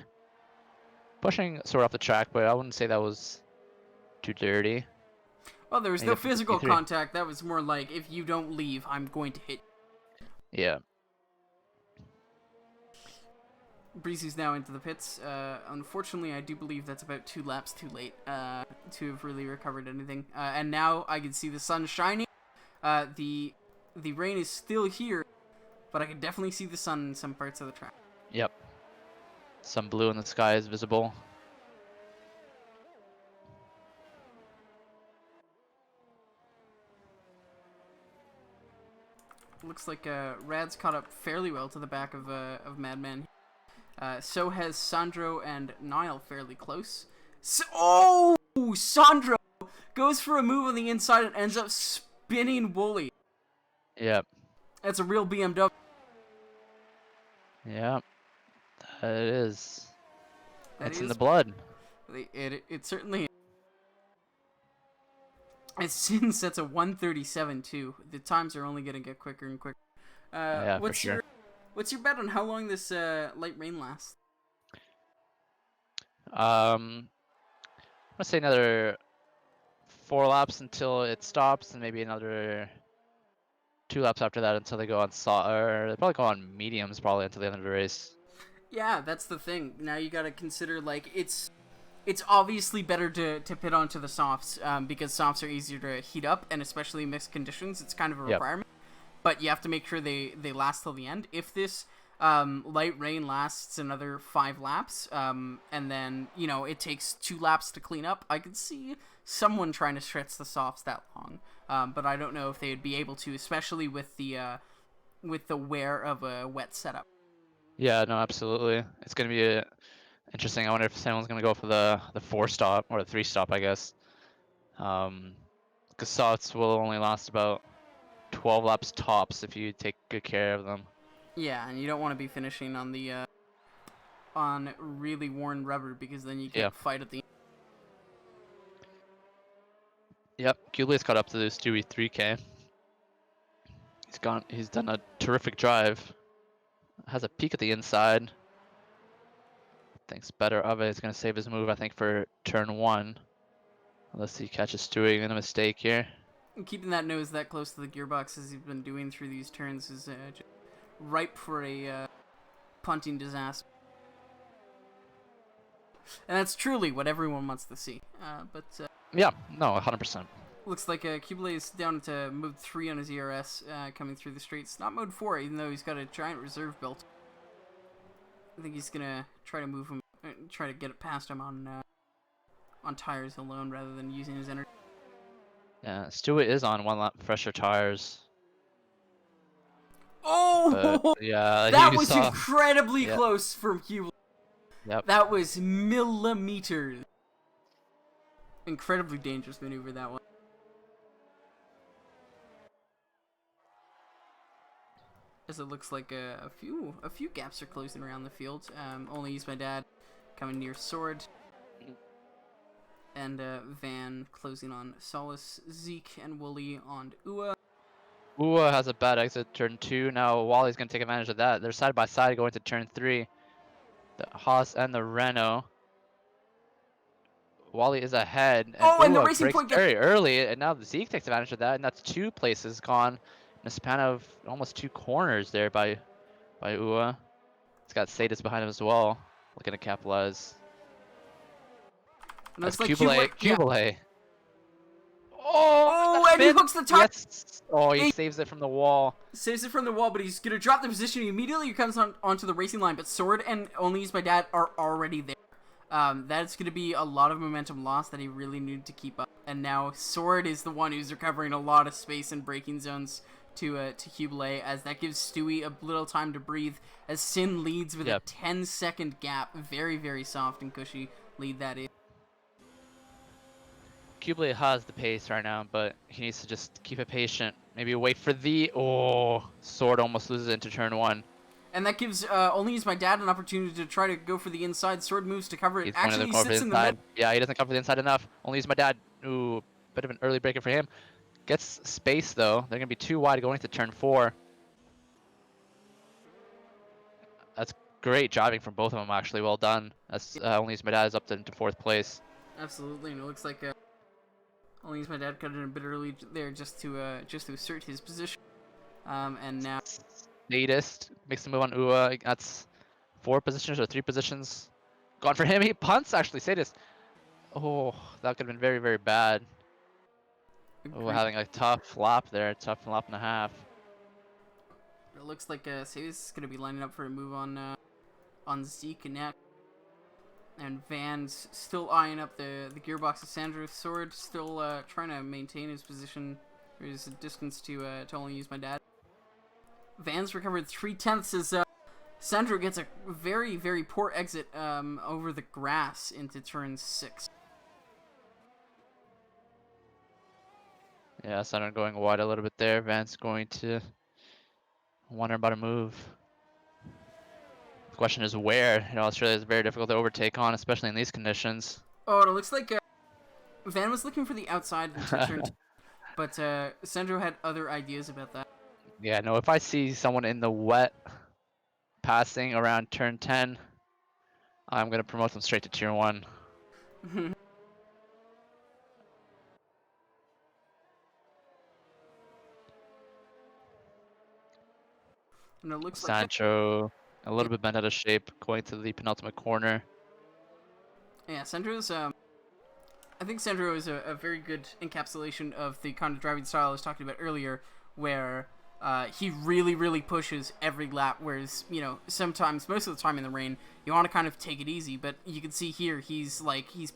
pushing Sword off the track, but I wouldn't say that was too dirty. Well, there was no physical contact. That was more like, if you don't leave, I'm going to hit you. Yeah. Breezy's now into the pits. Unfortunately, I do believe that's about 2 laps too late to have really recovered anything. And now I can see the sun shining. The rain is still here, but I can definitely see the sun in some parts of the track. Yep. Some blue in the sky is visible. Looks like Rad's caught up fairly well to the back of Madman. So has Sandro and Niall fairly close. Sandro goes for a move on the inside and ends up spinning Wooly. Yep. That's a real BMW. Yep. That it is. That's in the blood. It certainly is. As Sin sets a 1:37 too. The times are only gonna get quicker and quicker. Yeah, for sure. What's your bet on how long this light rain lasts? I'm gonna say another 4 laps until it stops, and maybe another 2 laps after that until they go on or they probably go on mediums probably until the end of the race. Yeah, that's the thing. Now you gotta consider, like, it's obviously better to pit onto the softs because softs are easier to heat up, and especially in mixed conditions, it's kind of a requirement. But you have to make sure they last till the end. If this light rain lasts another 5 laps, and then, you know, it takes 2 laps to clean up, I could see someone trying to stretch the softs that long. But I don't know if they would be able to, especially with the wear of a wet setup. Yeah, no, absolutely. It's gonna be interesting. I wonder if someone's gonna go for the 4-stop or the 3-stop, I guess. Because softs will only last about 12 laps tops if you take good care of them. Yeah, and you don't want to be finishing on the on really worn rubber because then you can't fight at the end. Yep, Cubile's caught up to this Stewie 3K. He's done a terrific drive. Has a peek at the inside. Thinks better of it. He's gonna save his move, I think, for turn 1. Unless he catches Stewie in a mistake here. Keeping that nose that close to the gearbox as he's been doing through these turns is just ripe for a punting disaster. And that's truly what everyone wants to see. Yeah, no, 100%. Looks like Cubile is down to mode 3 on his ERS coming through the straights. Not mode 4, even though he's got a giant reserve built. I think he's gonna try to move him, try to get it past him on tires alone rather than using his energy. Yeah, Stewie is on 1 lap fresher tires. Oh! But, yeah, that was incredibly close from Cubile. Yep. That was millimeters. Incredibly dangerous maneuver, that one. as it looks like a few gaps are closing around the field. Only Use My Dad coming near Sword, and Van closing on Solace, Zeke and Wooly on Ua. Ua has a bad exit turn 2. Now Wally's going to take advantage of that. They're side by side going to turn 3. The Haas and the Renault. Wally is ahead, and and the Ua Racing breaks Point very early, and now Zeke takes advantage of that, and that's 2 places gone in a span of almost 2 corners there by Ua. He's got Sadis behind him as well, looking to capitalize. Looks That's like Kubele. And he hooks the top. Yes. Oh, he saves it from the wall. Saves it from the wall, but he's gonna drop the position. He immediately comes onto the racing line, but Sword and Only Use My Dad are already there. That's gonna be a lot of momentum lost that he really needed to keep up. And now Sword is the one who's recovering a lot of space and braking zones to Kubele, as that gives Stewie a little time to breathe. As Sin leads with a 10-second gap, very, very soft and cushy lead that is. Kubele has the pace right now, but he needs to just keep it patient. Maybe wait for the... Sword almost loses into turn 1. And that gives Only Use My Dad an opportunity to try to go for the inside. Sword moves to cover it. He's Actually, he sits in the middle. Yeah, he doesn't cover the inside enough. Only Use My Dad. Ooh, bit of an early breaker for him. Gets space, though. They're going to be too wide going to turn 4. That's great driving from both of them, actually. Well done. That's Only Use My Dad is up into 4th place. Absolutely, and it looks like Only Use My Dad cut in a bit early there just to assert his position. And now Sadist makes the move on Ua. That's 4 positions or 3 positions gone for him. He punts, actually. Sadist. Oh, that could have been very, very bad. Oh, having a tough lap there. Tough lap and a half. It looks like Sadist is going to be lining up for a move on Zeke next. And Van's still eyeing up the gearbox of Sandro's Sword, still trying to maintain his position, or his distance to Only Use My Dad. Van's recovered 3/10 as Sandro gets a very, very poor exit over the grass into turn 6. Yeah, Sandro going wide a little bit there. Van's going to wonder about a move. The question is where. You know, Australia is very difficult to overtake on, especially in these conditions. Oh, and it looks like Van was looking for the outside into turn 2, but Sandro had other ideas about that. Yeah, no, if I see someone in the wet passing around turn 10, I'm going to promote them straight to tier 1. And it looks Sancho, a little bit bent out of shape, going to the penultimate corner. Yeah, Sandro's I think Sandro is a very good encapsulation of the kind of driving style I was talking about earlier, where he really, really pushes every lap, whereas, you know, sometimes, most of the time in the rain, you want to kind of take it easy, but you can see here, he's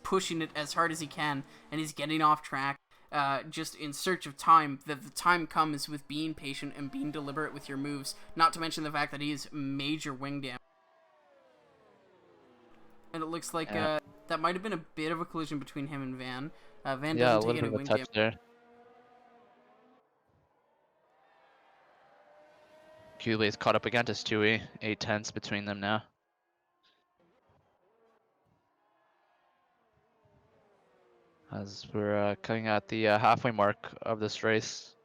pushing it as hard as he can, and he's getting off track, just in search of time. That the time comes with being patient and being deliberate with your moves, not to mention the fact that he is major wing damage. And it looks like that might have been a bit of a collision between him and Van. Van doesn't take any wing damage there. Kubele is caught up again to Stewie. 8/10 between them now. As we're coming at the halfway mark of this race.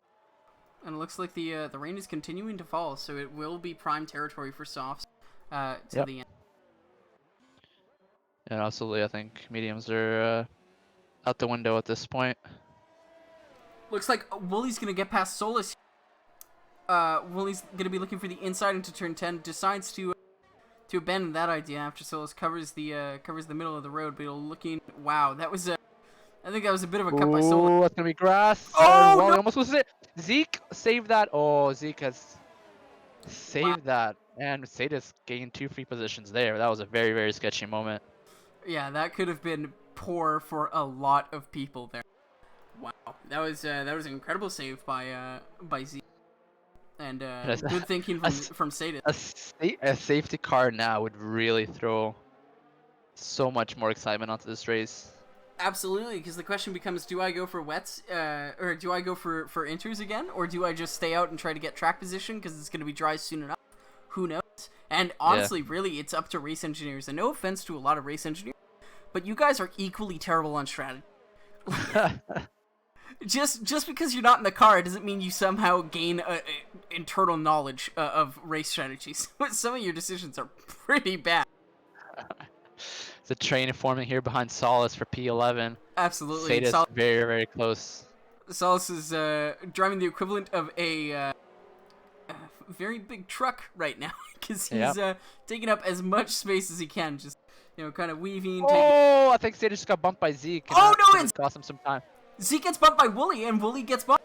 And it looks like the rain is continuing to fall, so it will be prime territory for softs to the end. And absolutely, I think mediums are out the window at this point. Looks like Wooly's going to get past Solus. Wooly's going to be looking for the inside into turn 10. Decides to abandon that idea after Solus covers the middle of the road. But looking, wow, that was I think that was a bit of a cut by Solus. Oh, that's going to be grass. Oh, Wally no! almost loses it. Zeke saved that. Oh, Zeke has saved that. And Sadis gained 2 free positions there. That was a very, very sketchy moment. Yeah, that could have been poor for a lot of people there. Wow, that was an incredible save by Zeke, and good thinking from Sadis. A safety car now would really throw so much more excitement onto this race. Absolutely, because the question becomes: do I go for wets, or do I go for inters again, or do I just stay out and try to get track position because it's going to be dry soon enough? Who knows? And honestly, really, it's up to race engineers. And no offense to a lot of race engineers, but you guys are equally terrible on strategy. Just because you're not in the car doesn't mean you somehow gain internal knowledge of race strategies. Some of your decisions are pretty bad. It's a train forming here behind Solace for P11. Absolutely. Sadis very, very close. Solace is driving the equivalent of a very big truck right now because he's taking up as much space as he can, just kind of weaving. Oh, I think Sadis just got bumped by Zeke. Oh no, it cost him some time. Zeke gets bumped by Wooly, and Wooly gets bumped.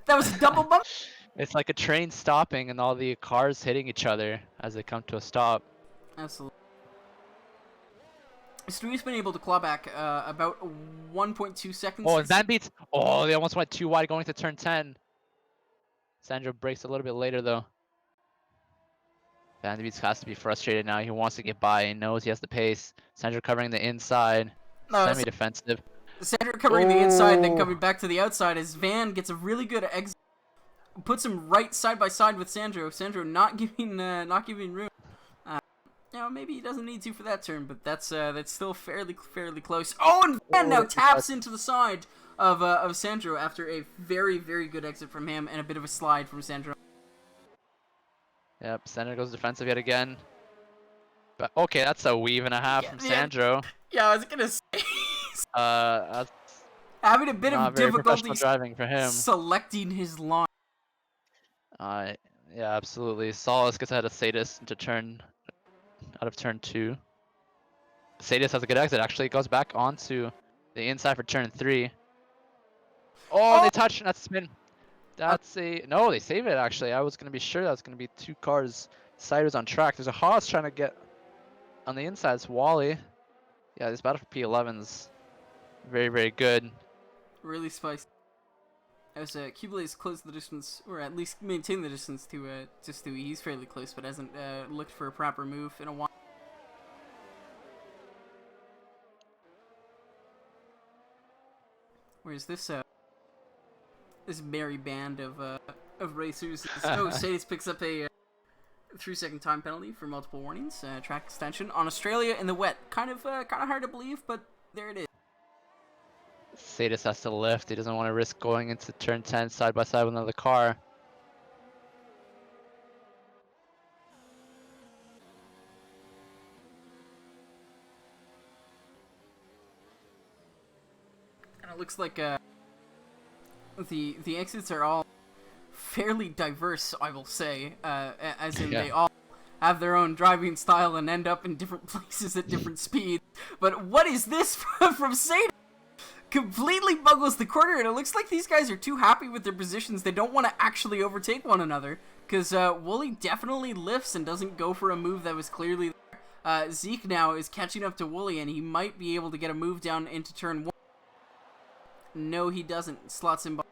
That was a double bump. It's like a train stopping and all the cars hitting each other as they come to a stop. Absolutely. Stewie's been able to claw back about 1.2 seconds. Oh, and Van Beats. Oh, they almost went too wide going to turn 10. Sandro breaks a little bit later, though. Van Beats has to be frustrated now. He wants to get by. He knows he has the pace. Sandro covering the inside. Semi-defensive. Sandro covering the inside, then coming back to the outside as Van gets a really good exit. Puts him right side by side with Sandro. Sandro not giving room. Maybe he doesn't need to for that turn, but that's still fairly close. Oh, and Van now taps into the side of Sandro after a very, very good exit from him and a bit of a slide from Sandro. Yep, Sandro goes defensive yet again. But okay, that's a weave and a half from Sandro. Yeah, I was gonna say. That's having a bit of difficulty driving for him. Selecting his line. Yeah, absolutely. Solace gets ahead of Sadis into out of turn 2. Sadis has a good exit. Actually, goes back onto the inside for turn 3. Oh, they touch. That's spin. That's no. They save it. Actually, I was gonna be sure that was gonna be 2 cars sideways on track. There's a Haas trying to get on the inside. It's Wally. Yeah, this battle for P11's very, very good. Really spicy. As Cubelaze closed the distance, or at least maintained the distance to Stewie. He's fairly close, but hasn't looked for a proper move in a while. Whereas this merry band of racers, Sadis picks up a 3-second time penalty for multiple warnings, track extension on Australia in the wet. Kind of hard to believe, but there it is. Sadis has to lift. He doesn't want to risk going into turn 10 side by side with another car. And it looks like the exits are all fairly diverse, I will say, as in they all have their own driving style and end up in different places at different speeds. But what is this from Sadis? Completely buggles the corner, and it looks like these guys are too happy with their positions. They don't want to actually overtake one another, because Wooly definitely lifts and doesn't go for a move that was clearly there. Zeke now is catching up to Wooly, and he might be able to get a move down into turn 1. No, he doesn't. Slots him by.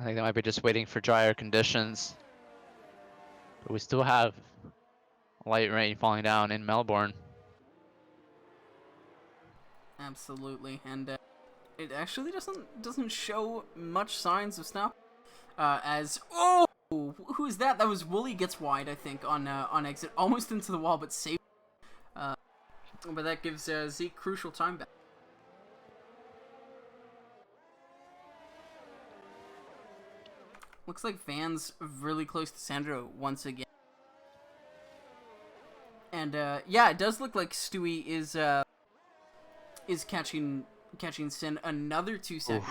I think they might be just waiting for drier conditions. But we still have light rain falling down in Melbourne. Absolutely, and it actually doesn't show much signs of snap. Who is that? That was Wooly gets wide, I think, on exit, almost into the wall, but safe. But that gives Zeke crucial time back. Looks like Van's really close to Sandro once again. And yeah, it does look like Stewie is catching Sin another 2 seconds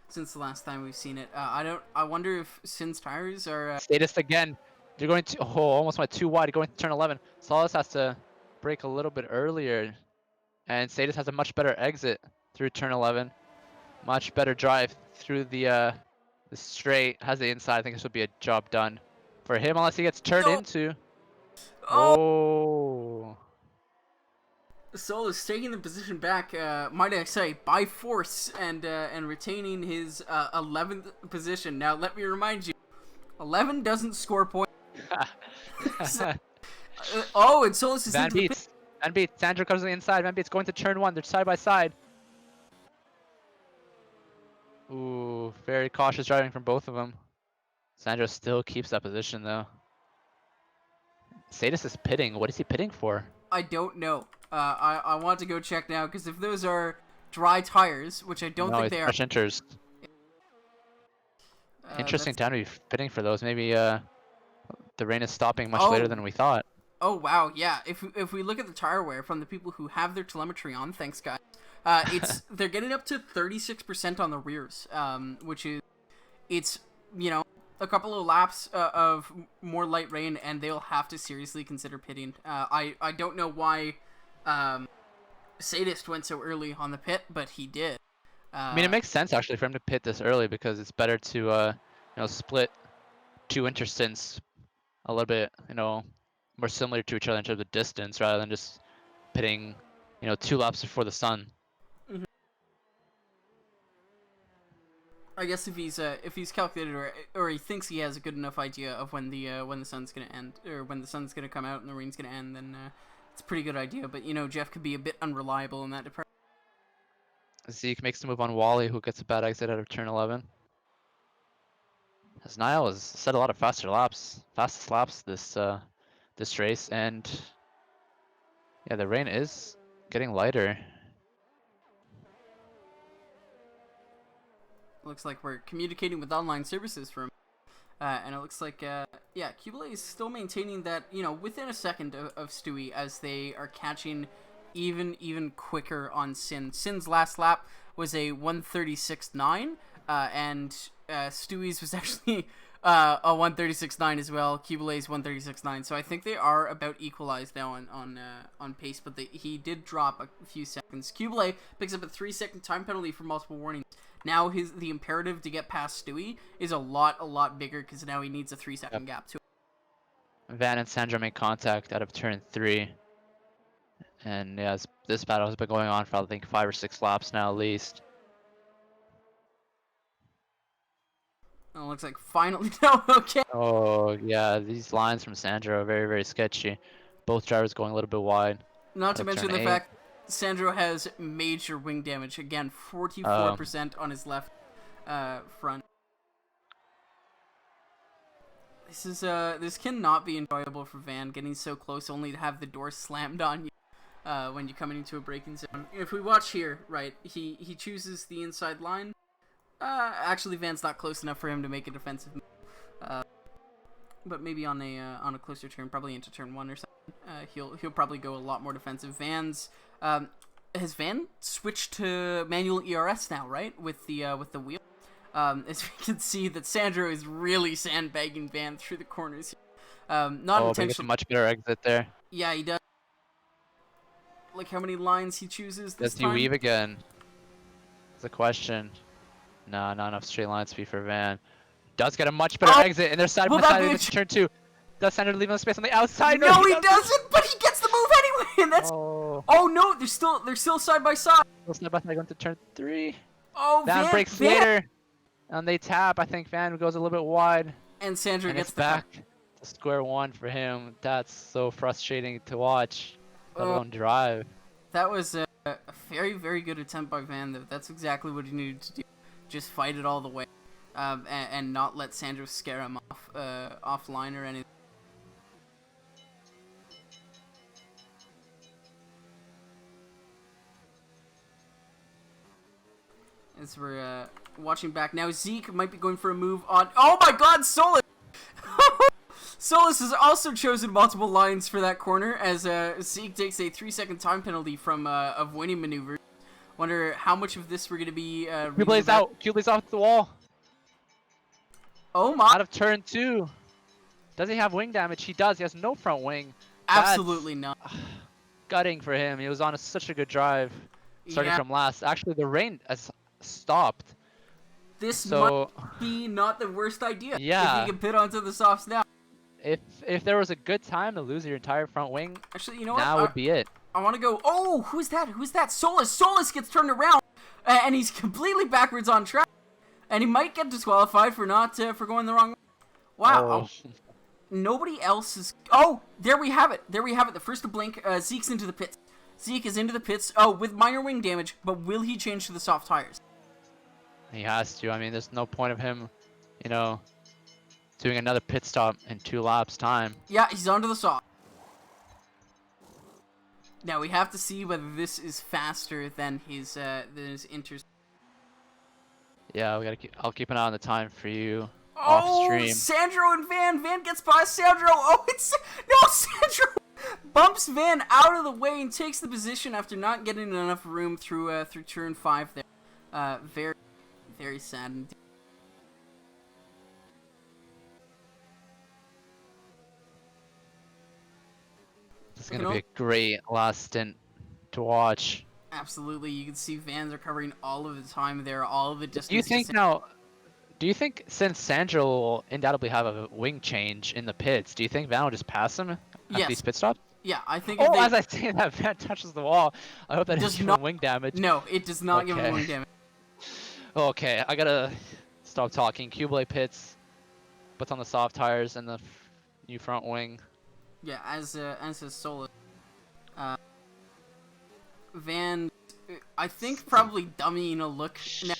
since the last time we've seen it. I wonder if Sin's tires are Sadis again. They're going to almost went too wide going to turn 11. Solace has to brake a little bit earlier, and Sadis has a much better exit through turn 11. Much better drive through the straight. Has the inside. I think this would be a job done for him unless he gets turned into. Oh. Sol is taking the position back, might I say, by force, and retaining his 11th position. Now, let me remind you, 11 doesn't score points. And Solus is Van into the Beats. Venbeat, Sandro comes on the inside. Venbeat's going to turn 1. They're side by side. Ooh, very cautious driving from both of them. Sandro still keeps that position though. Sadis is pitting. What is he pitting for? I don't know. I want to go check now because if those are dry tires, which I don't think they are. Fresh inters. Interesting time to be pitting for those. Maybe the rain is stopping much later than we thought. Oh wow, yeah. If we look at the tire wear from the people who have their telemetry on, thanks guys. They're getting up to 36% on the rears, which is it's a couple of laps of more light rain, and they'll have to seriously consider pitting. I don't know why Sadist went so early on the pit, but he did. I mean, it makes sense actually for him to pit this early because it's better to split two interstints a little bit more similar to each other in terms of distance rather than just pitting 2 laps before the sun. I guess if he's calculated or he thinks he has a good enough idea of when the sun's gonna end or when the sun's gonna come out and the rain's gonna end, then it's a pretty good idea. But Jeff could be a bit unreliable in that department. Zeke makes the move on Wally, who gets a bad exit out of turn 11. As Niall has set a lot of fastest laps this race, and yeah, the rain is getting lighter. Looks like we're communicating with online services from, and it looks like Cubele is still maintaining that within a second of Stewie as they are catching even quicker on Sin. Sin's last lap was a 1:36.9, and Stewie's was actually a 1:36.9 as well. Cubele's 1:36.9, so I think they are about equalized now on pace, but he did drop a few seconds. Cubele picks up a 3-second time penalty for multiple warnings. Now the imperative to get past Stewie is a lot bigger because now he needs a 3-second gap to him. Van and Sandro make contact out of turn 3. And yeah, this battle has been going on for I think 5 or 6 laps now at least. It looks like finally okay. Oh yeah, these lines from Sandro are very sketchy. Both drivers going a little bit wide. Not to mention the fact Sandro has major wing damage. Again, 44% on his left front. This cannot be enjoyable for Van, getting so close only to have the door slammed on you when you're coming into a braking zone. If we watch here, right, he chooses the inside line. Actually, Van's not close enough for him to make a defensive move. But maybe on a closer turn, probably into turn 1 or something, he'll probably go a lot more defensive. Has Van switched to manual ERS now, right? With the wheel. As we can see that Sandro is really sandbagging Van through the corners here. Not intentionally. He gets a much better exit there. Yeah, he does. Like how many lines he chooses this time. time. Does he weave again? It's a question. No, not enough straight lines speed for Van. Does get a much better exit, and they're side by side into turn 2. Does Sandro leave no space on the outside? No, he doesn't, but he gets the move anyway, and that's... Oh no, they're still side by side. Still side by side going to turn 3. Oh, Van breaks later, and they tap. I think Van goes a little bit wide. And Sandro gets back to square 1 for him. That's so frustrating to watch, let alone drive. That was a very good attempt by Van, though. That's exactly what he needed to do. Just fight it all the way, and not let Sandro scare him offline or anything. As we're watching back now, Zeke might be going for a move on. Oh my God, Solus! Solus has also chosen multiple lines for that corner as Zeke takes a 3-second time penalty from avoiding maneuvers. Wonder how much of this we're going to be... Cubele's out. Cubele's off the wall. Oh my... Out of turn 2. Does he have wing damage? He does. He has no front wing. Absolutely not. Gutting for him. He was on such a good drive. Starting from last. Actually, the rain has stopped. This might be not the worst idea. Yeah. If you can pit onto the softs now. If there was a good time to lose your entire front wing, actually, you know now would be it. I want to go. Oh, who's that? Who's that? Solus. Solus gets turned around, and he's completely backwards on track, and he might get disqualified for not for going the wrong way. Wow. nobody else is. Oh, there we have it. There we have it. The first to blink. Zeke's into the pits. Zeke is into the pits. Oh, with minor wing damage, but will he change to the soft tires? He has to. I mean, there's no point of him, you know, doing another pit stop in 2 laps time. Yeah, he's onto the soft. Now we have to see whether this is faster than his inter. Yeah, we gotta keep. I'll keep an eye on the time for you off Oh, stream. Sandro and Van. Van gets by Sandro. Oh, it's no Sandro bumps Van out of the way and takes the position after not getting enough room through turn 5 there. Very, very sad indeed. It's gonna be a great last stint to watch. Absolutely, you can see Van's are covering all of the time there, all of the distance. Do you think now? Do you think since Sandro will undoubtedly have a wing change in the pits, do you think Van will just pass him at these pit stops? Yeah, I think. Oh, as I say that, Van touches the wall. I hope that doesn't give him wing damage. No, it does not give him wing damage. Okay, I gotta stop talking. Q-Blade pits, puts on the soft tires and the new front wing. Yeah, as his solo. Van, I think probably dummying a look now,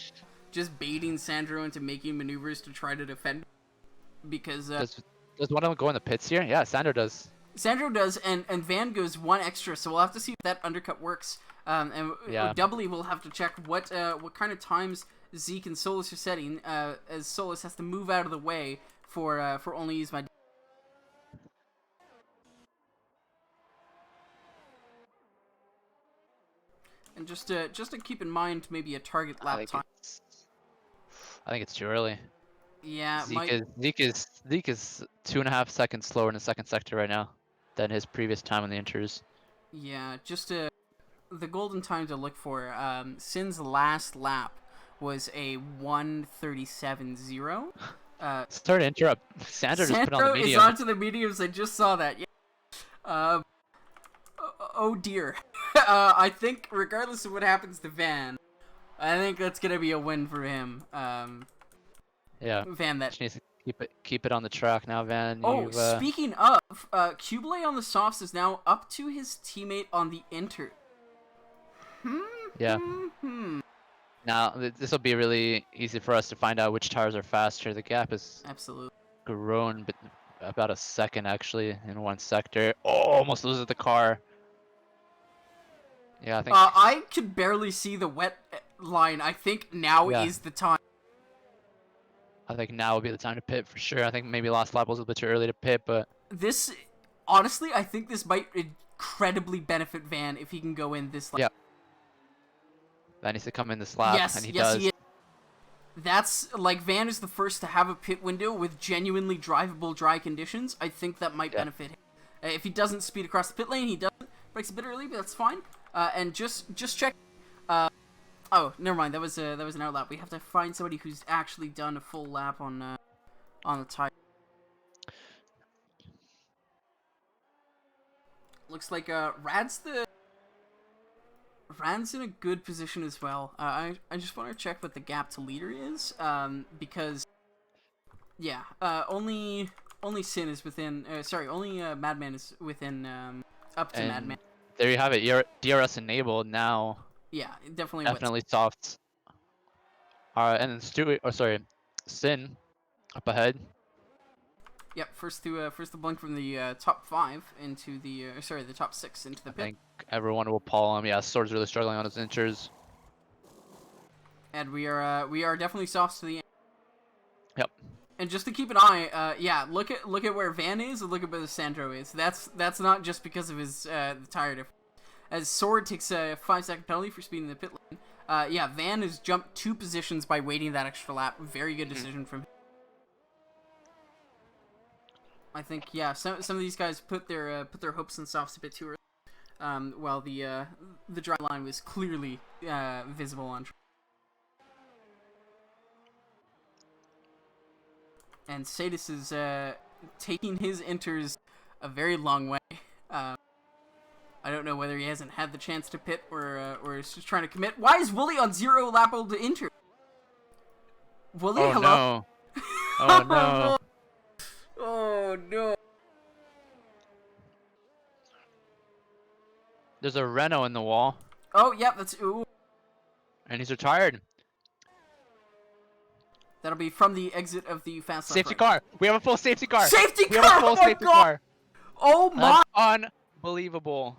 just baiting Sandro into making maneuvers to try to defend, because does one of them go in the pits here? Yeah, Sandro does. Sandro does, and Van goes 1 extra, so we'll have to see if that undercut works. And doubly we'll have to check what kind of times Zeke and Solus are setting, as Solus has to move out of the way for only use my. And just to keep in mind, maybe a target lap time. I think it's too early. Yeah, Zeke is 2.5 seconds slower in the second sector right now than his previous time on the inters. Yeah, just the golden time to look for. Sin's last lap was a 1:37.0. Sorry to interrupt. Sandro just put on the medium. Is onto the mediums. I just saw that. Yeah. Oh dear. I think regardless of what happens to Van, I think that's gonna be a win for him. Yeah. Van, that just needs to keep it on the track now, Van. Oh, speaking of, Q-Blade on the softs is now up to his teammate on the inter. Yeah. Now this will be really easy for us to find out which tires are faster. The gap is absolutely grown, but about a second actually in one sector. Oh, almost loses the car. Yeah, I think. I could barely see the wet line. I think now is the time. I think now would be the time to pit for sure. I think maybe last lap was a bit too early to pit, but this, honestly, I think this might incredibly benefit Van if he can go in this lap. Yeah. Van needs to come in this lap, and he does. He is. That's, like, Van is the first to have a pit window with genuinely drivable dry conditions. I think that might benefit him. If he doesn't speed across the pit lane, he doesn't. Breaks a bit early, but that's fine. And just check. Oh, never mind. That was an outlap. We have to find somebody who's actually done a full lap on the tire. Looks like Rad's in a good position as well. I just want to check what the gap to leader is, because yeah, only Sin is within. Only Madman is within up to Madman. There you have it. Your DRS enabled now. Yeah, definitely softs. And then Sin up ahead. Yep, first to blink from the top 5 into the the top 6 into the pit. I think everyone will pull him. Yeah, Sword's really struggling on his inters. And we are definitely softs to the end. Yep. And just to keep an eye, yeah, look at where Van is and look at where Sandro is. That's not just because of his the tire difference. As Sword takes a 5-second penalty for speeding the pit lane. Yeah, Van has jumped 2 positions by waiting that extra lap. Very good decision from him. I think, yeah, some of these guys put their hopes in softs a bit too early, while the dry line was clearly visible on track. And Sadis is taking his inters a very long way. I don't know whether he hasn't had the chance to pit or is just trying to commit. Why is Wooly on 0 lap old to inter? Wooly, hello? No. Oh no. Oh no. There's a Renault in the wall, Oh, yeah, that's... Ooh. and he's retired. That'll be from the exit of the fast left Safety right. car. We have a full safety car. Safety We car! have a full Oh my safety God! car. Oh my... That's unbelievable.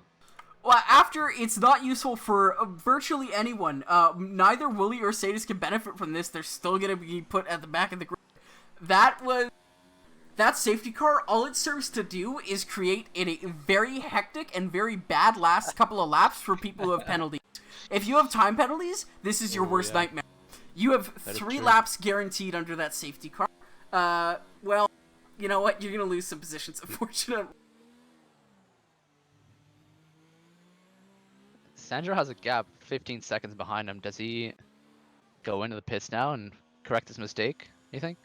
Well, after it's not useful for virtually anyone, neither Wooly or Sadis can benefit from this. They're still gonna be put at the back of the grid. That safety car, all it serves to do is create a very hectic and very bad last couple of laps for people who have penalties. If you have time penalties, this is your worst nightmare. You have 3 laps guaranteed under that safety car. Well, you know what? You're gonna lose some positions, unfortunately. Sandro has a gap 15 seconds behind him. Does he go into the pits now and correct his mistake, you think?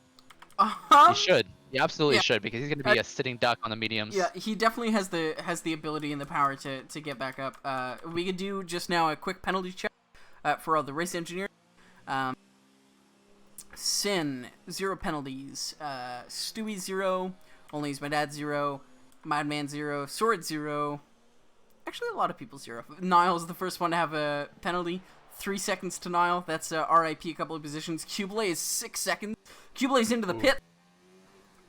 He should. He absolutely should, because he's going to be a sitting duck on the mediums. Yeah, he definitely has the ability and the power to get back up. We could do just now a quick penalty check for all the race engineers. Sin, 0 penalties. Stewie, 0. Only is my dad, 0. Madman, 0. Sword, 0. Actually, a lot of people 0. Niall's the first one to have a penalty. 3 seconds to Niall. That's RIP a couple of positions. Cubele is 6 seconds. Cubele's into the pit.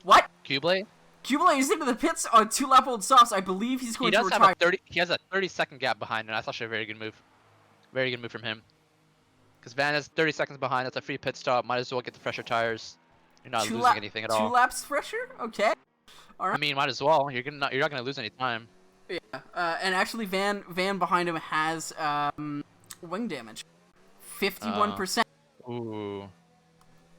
What? Cubele? Cubele is into the pits on 2-lap-old softs. I believe he's going to retire. He has a 30-second gap behind, and that's actually a very good move. Very good move from him. Because Van is 30 seconds behind. That's a free pit stop. Might as well get the fresher tires. You're not losing anything at all. 2 laps fresher? Okay. All right. I mean, might as well. You're not gonna lose any time. Yeah. And actually, Van behind him has wing damage, 51%. Ooh.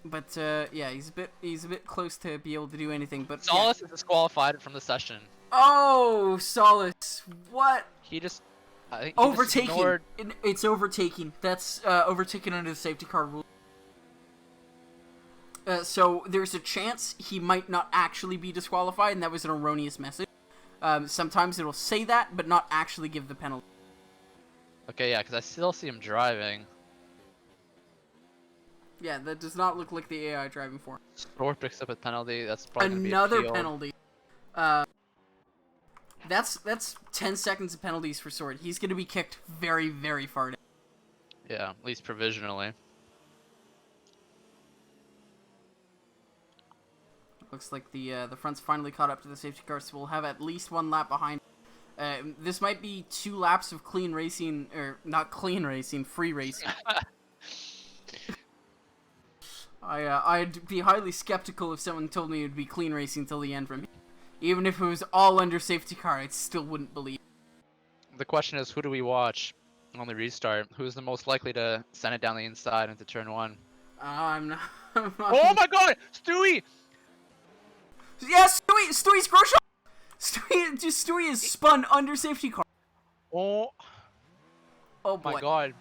But yeah, he's a bit close to be able to do anything. But Solace is disqualified from the session. Oh, Solace! What? He just overtaking. It's overtaking. That's overtaken under the safety car rule. So there's a chance he might not actually be disqualified, and that was an erroneous message. Sometimes it'll say that, but not actually give the penalty. Okay, yeah, because I still see him driving. Yeah, that does not look like the AI driving for him. Sword picks up a penalty. That's probably another gonna be penalty. That's 10 seconds of penalties for Sword. He's going to be kicked very, very far down. Yeah, at least provisionally. Looks like the front's finally caught up to the safety car, so we'll have at least 1 lap behind. This might be 2 laps of clean racing, or not clean racing, free racing. I'd be highly skeptical if someone told me it would be clean racing till the end from here. Even if it was all under safety car, I still wouldn't believe. The question is, who do we watch on the restart? Who's the most likely to send it down the inside into turn 1? I'm not. Oh my god! Stewie! Yeah, Stewie's crucial! Stewie is spun under safety car. Oh boy. my god.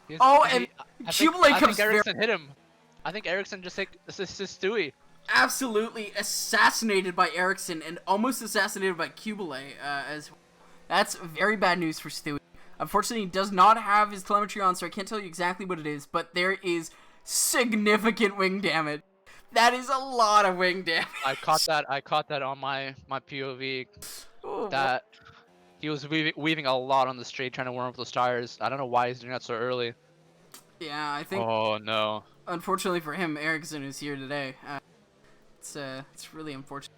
And Cubele comes I think Ericsson hit him. I think Ericsson just hit Stewie. Absolutely assassinated by Ericsson and almost assassinated by Cubele as well. That's very bad news for Stewie. Unfortunately, he does not have his telemetry on, so I can't tell you exactly what it is, but there is significant wing damage. That is a lot of wing damage. I caught that on my POV. Oh, that he was weaving a lot on the straight, trying to warm up those tires. I don't know why he's doing that so early. Yeah, I think. Oh no. Unfortunately for him, Ericsson is here today. It's really unfortunate.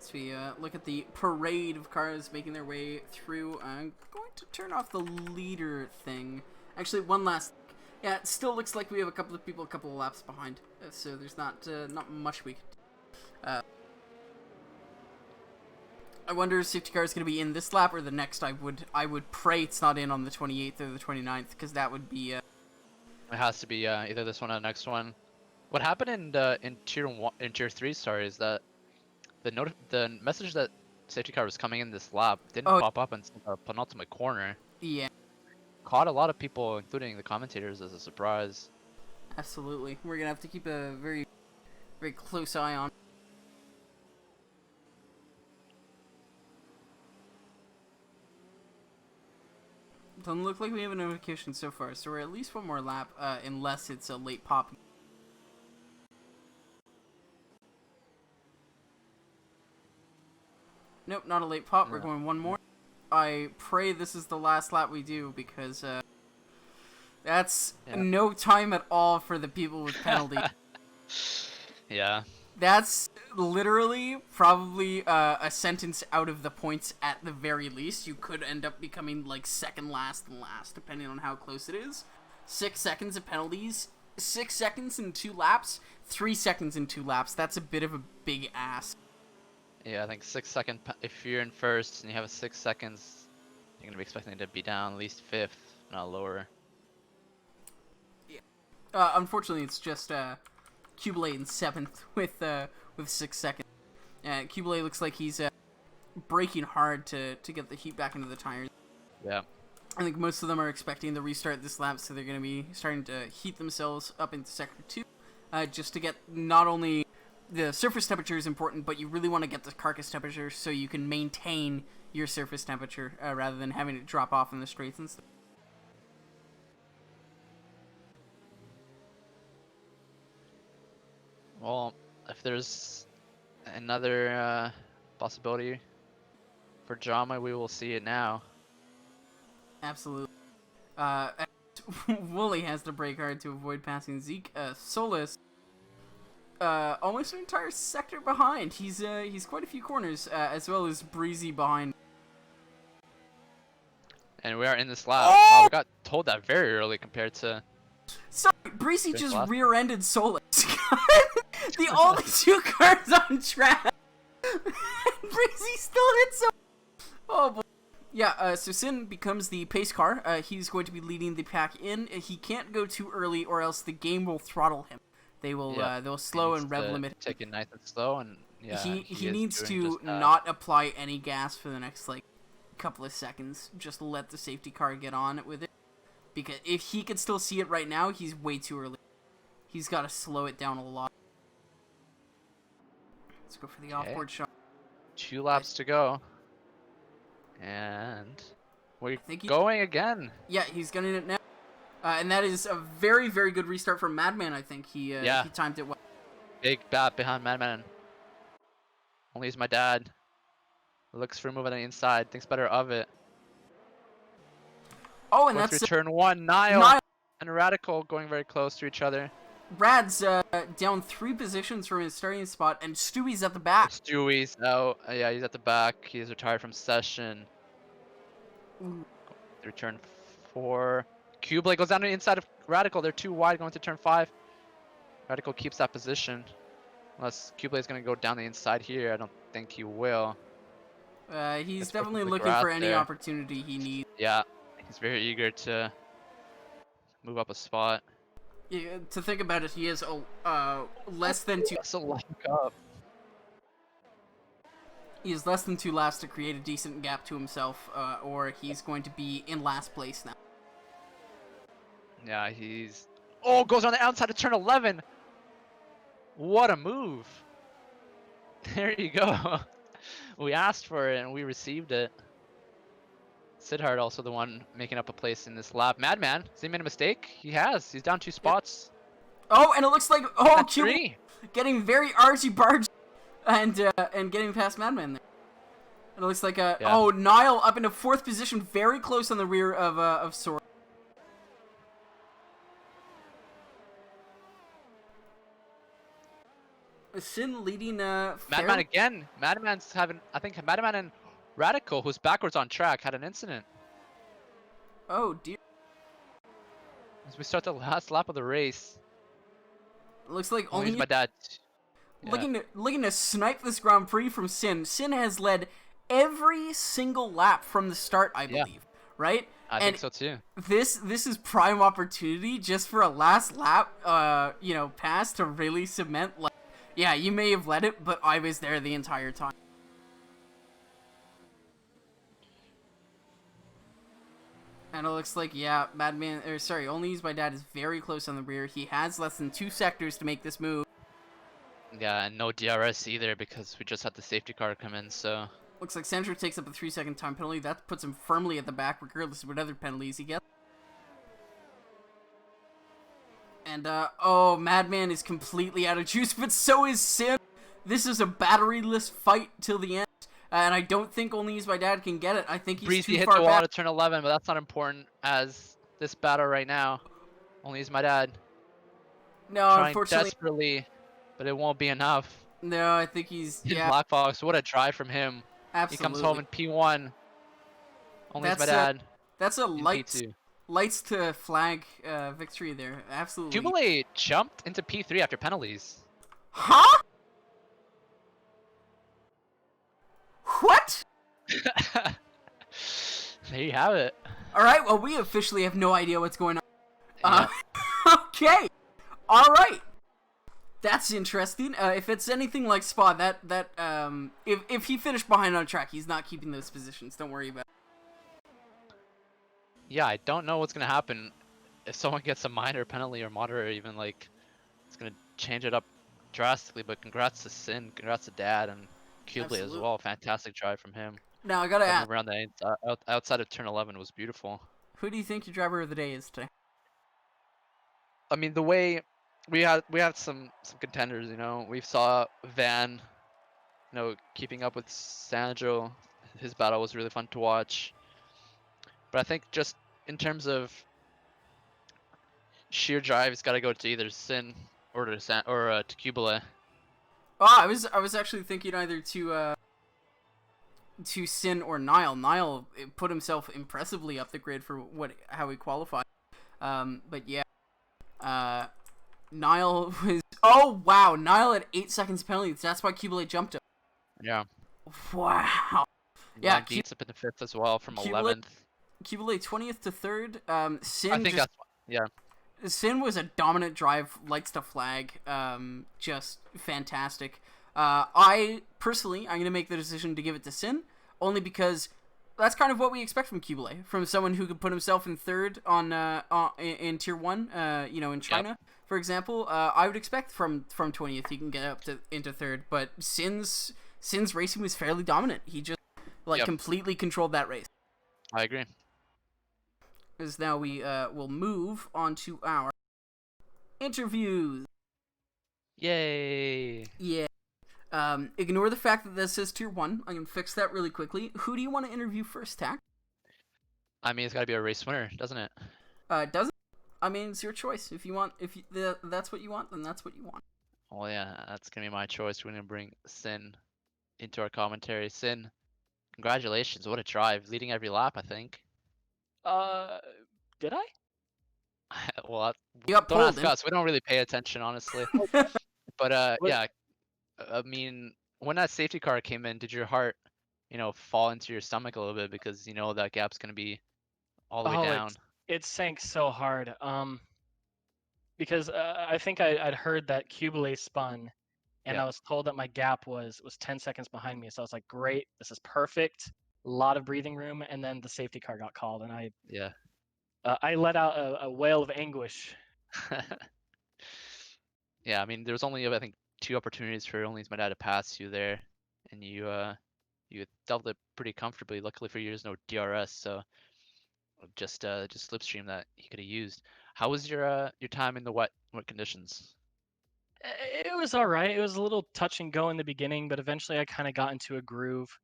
As we look at the parade of cars making their way through, I'm going to turn off the leader thing. Actually, one last. Yeah, it still looks like we have a couple of people a couple of laps behind, so there's not much we can do. I wonder if safety car is going to be in this lap or the next. I would pray it's not in on the 28th or the 29th, because that would be. It has to be either this one or the next one. What happened in tier 3? Sorry, is that the message that safety car was coming in this lap didn't pop up until the penultimate corner. Yeah. Caught a lot of people, including the commentators, as a surprise. Absolutely, we're gonna have to keep a very, very close eye on. Doesn't look like we have a notification so far, so we're at least 1 more lap, unless it's a late pop. nope, not a late pop. We're Yeah. going one more. I pray this is the last lap we do, because that's no time at all for the people with penalties. Yeah. That's literally probably a sentence out of the points at the very least. You could end up becoming like second last and last, depending on how close it is. 6 seconds of penalties, 6 seconds in 2 laps, 3 seconds in 2 laps. That's a bit of a big ass. Yeah, I think 6 second. If you're in first and you have a 6 seconds, you're gonna be expecting to be down at least fifth, not lower. Unfortunately, it's just Kubelay in 7th with 6 seconds. Kubelay looks like he's braking hard to get the heat back into the tires. Yeah. I think most of them are expecting the restart this lap, so they're going to be starting to heat themselves up into Sector 2, just to get not only the surface temperature is important, but you really want to get the carcass temperature so you can maintain your surface temperature rather than having it drop off in the straights and stuff. Well, if there's another possibility for drama, we will see it now. Absolutely. Wooly has to brake hard to avoid passing Zeke. Solus, almost an entire sector behind. He's quite a few corners, as well as Breezy behind. And we are in this lap. Oh! Wow, we got told that very early compared to... Sorry, Breezy Just just last- rear-ended Solus. The only 2 cars on track. Breezy still hits him. Oh boy. Yeah, so Sin becomes the pace car. He's going to be leading the pack in. He can't go too early, or else the game will throttle him. They will they'll slow and rev limit. Take it nice and slow, and yeah. He is needs doing to just that. not apply any gas for the next like couple of seconds. Just let the safety car get on with it. Because if he could still see it right now, he's way too early. He's got to slow it down a lot. Let's go for the off-board shot. 2 laps to go. And we're think going again. Yeah, he's getting it now. And that is a very, very good restart from Madman, I think. He timed it well. Big bat behind Madman. Only is my dad. Looks for a move on the inside. Thinks better of it. Oh, and Going that's through turn 1. Niall and Radical going very close to each other. Rad's down 3 positions from his starting spot, and Stewie's at the back. Stewie's out. Yeah, he's at the back. He's retired from session. Ooh. Through turn 4. Kubelay goes down to the inside of Radical. They're too wide going to turn 5. Radical keeps that position. Unless Kubelay is going to go down the inside here. I don't think he will. He's It's definitely working looking for for Rad any there. opportunity he needs. Yeah, he's very eager to move up a spot. Yeah, to think about it, he is less than 2. That's a lock up. He is less than 2 laps to create a decent gap to himself, or he's going to be in last place now. Yeah, he's... Oh, goes on the outside of turn 11. What a move. There you go. We asked for it and we received it. Sidhard also the one making up a place in this lap. Madman, has he made a mistake? He has. He's down 2 spots. Oh, and it looks like That's Cube 3. getting very argy-bargy and getting past Madman there. And it looks like oh, Niall up into 4th position, very close on the rear of Sora. Sin leading Madman again. Madman's having, I think Madman and Radical, who's backwards on track, had an incident. Oh dear. As we start the last lap of the race. It looks like Only only my dad. looking to snipe this Grand Prix from Sin. Sin has led every single lap from the start, I believe. Right? I think so too. This is prime opportunity just for a last lap pass to really cement, like, yeah, you may have led it, but I was there the entire time. And it looks like, yeah, Only Is My Dad is very close on the rear. He has less than 2 sectors to make this move. Yeah, and no DRS either because we just had the safety car come in, so... Looks like Sandro takes up a 3-second time penalty. That puts him firmly at the back, regardless of what other penalties he gets. And, Madman is completely out of juice, but so is Sin. This is a batteryless fight till the end. and I don't think Only Use My Dad can get it. I think he's Breezy too hit far the wall back. to turn 11, but that's not important as this battle right now. Only Use My Dad No, trying unfortunately, desperately, but it won't be enough. no. I think he's In yeah, Black Fox, what a drive from him. He comes home absolutely. in P1. Only Use My That's a Dad that's a in P2. lights to flag victory there. Absolutely. Jubilee jumped into P3 after penalties. Huh? What? There you have it. All right. Well, we officially have no idea what's going on. Yeah. Okay. All right. That's interesting. If it's anything like Spa, if he finished behind on track, he's not keeping those positions. Don't worry about it. Yeah, I don't know what's gonna happen if someone gets a minor penalty or moderate, or even like it's gonna change it up drastically. But congrats to Sin, congrats to Dad and Kublai as Absolutely. well. Fantastic drive from him. Now I gotta Coming ask, around the outside of turn 11 was beautiful. who do you think your driver of the day is today? I mean, the way we had some contenders. We saw Van, keeping up with Sandro. His battle was really fun to watch. But I think just in terms of sheer drive, it's got to go to either Sin or to Kublai. Oh, I was actually thinking either to Sin or Nile. Nile put himself impressively up the grid for how he qualified. But yeah, Nile was. Oh wow, Nile had 8 seconds penalties. That's why Kublai jumped him. Yeah. Wow. Yeah, Beats up in the 5th as well from Kublai 11th. 20th to 3rd. I think yeah. Sin was a dominant drive, likes to flag, just fantastic. I'm gonna make the decision to give it to Sin, only because that's kind of what we expect from Kublai, from someone who could put himself in 3rd in Tier 1, in China, for example. I would expect from 20th he can get up into 3rd, but Sin's racing was fairly dominant. He just completely controlled that race. I agree. As now we will move on to our interviews. Yay! Yeah. Ignore the fact that this is Tier 1. I can fix that really quickly. Who do you want to interview first, Tack? I mean, it's got to be a race winner, doesn't it? Does it? I mean, it's your choice. If that's what you want, then that's what you want. Well, yeah, that's gonna be my choice. We're gonna bring Sin into our commentary. Sin, congratulations! What a drive, leading every lap, I think. Did I? Well, You got don't pulled ask us. We don't really pay attention, honestly. But What- yeah, I mean, when that safety car came in, did your heart, fall into your stomach a little bit because that gap's gonna be all the way down? It sank so hard. Because I think I'd heard that Kublai spun, and Yeah. I was told that my gap was 10 seconds behind me. So I was like, great, this is perfect. A lot of breathing room, and then the safety car got called, and Yeah. I let out a wail of anguish. Yeah, I mean, there was only I think 2 opportunities for Only Use My Dad to pass you there, and you dealt it pretty comfortably. Luckily for you, there's no DRS, so just slipstream that he could have used. How was your time in the wet conditions? It was all right. It was a little touch and go in the beginning, but eventually I kind of got into a groove.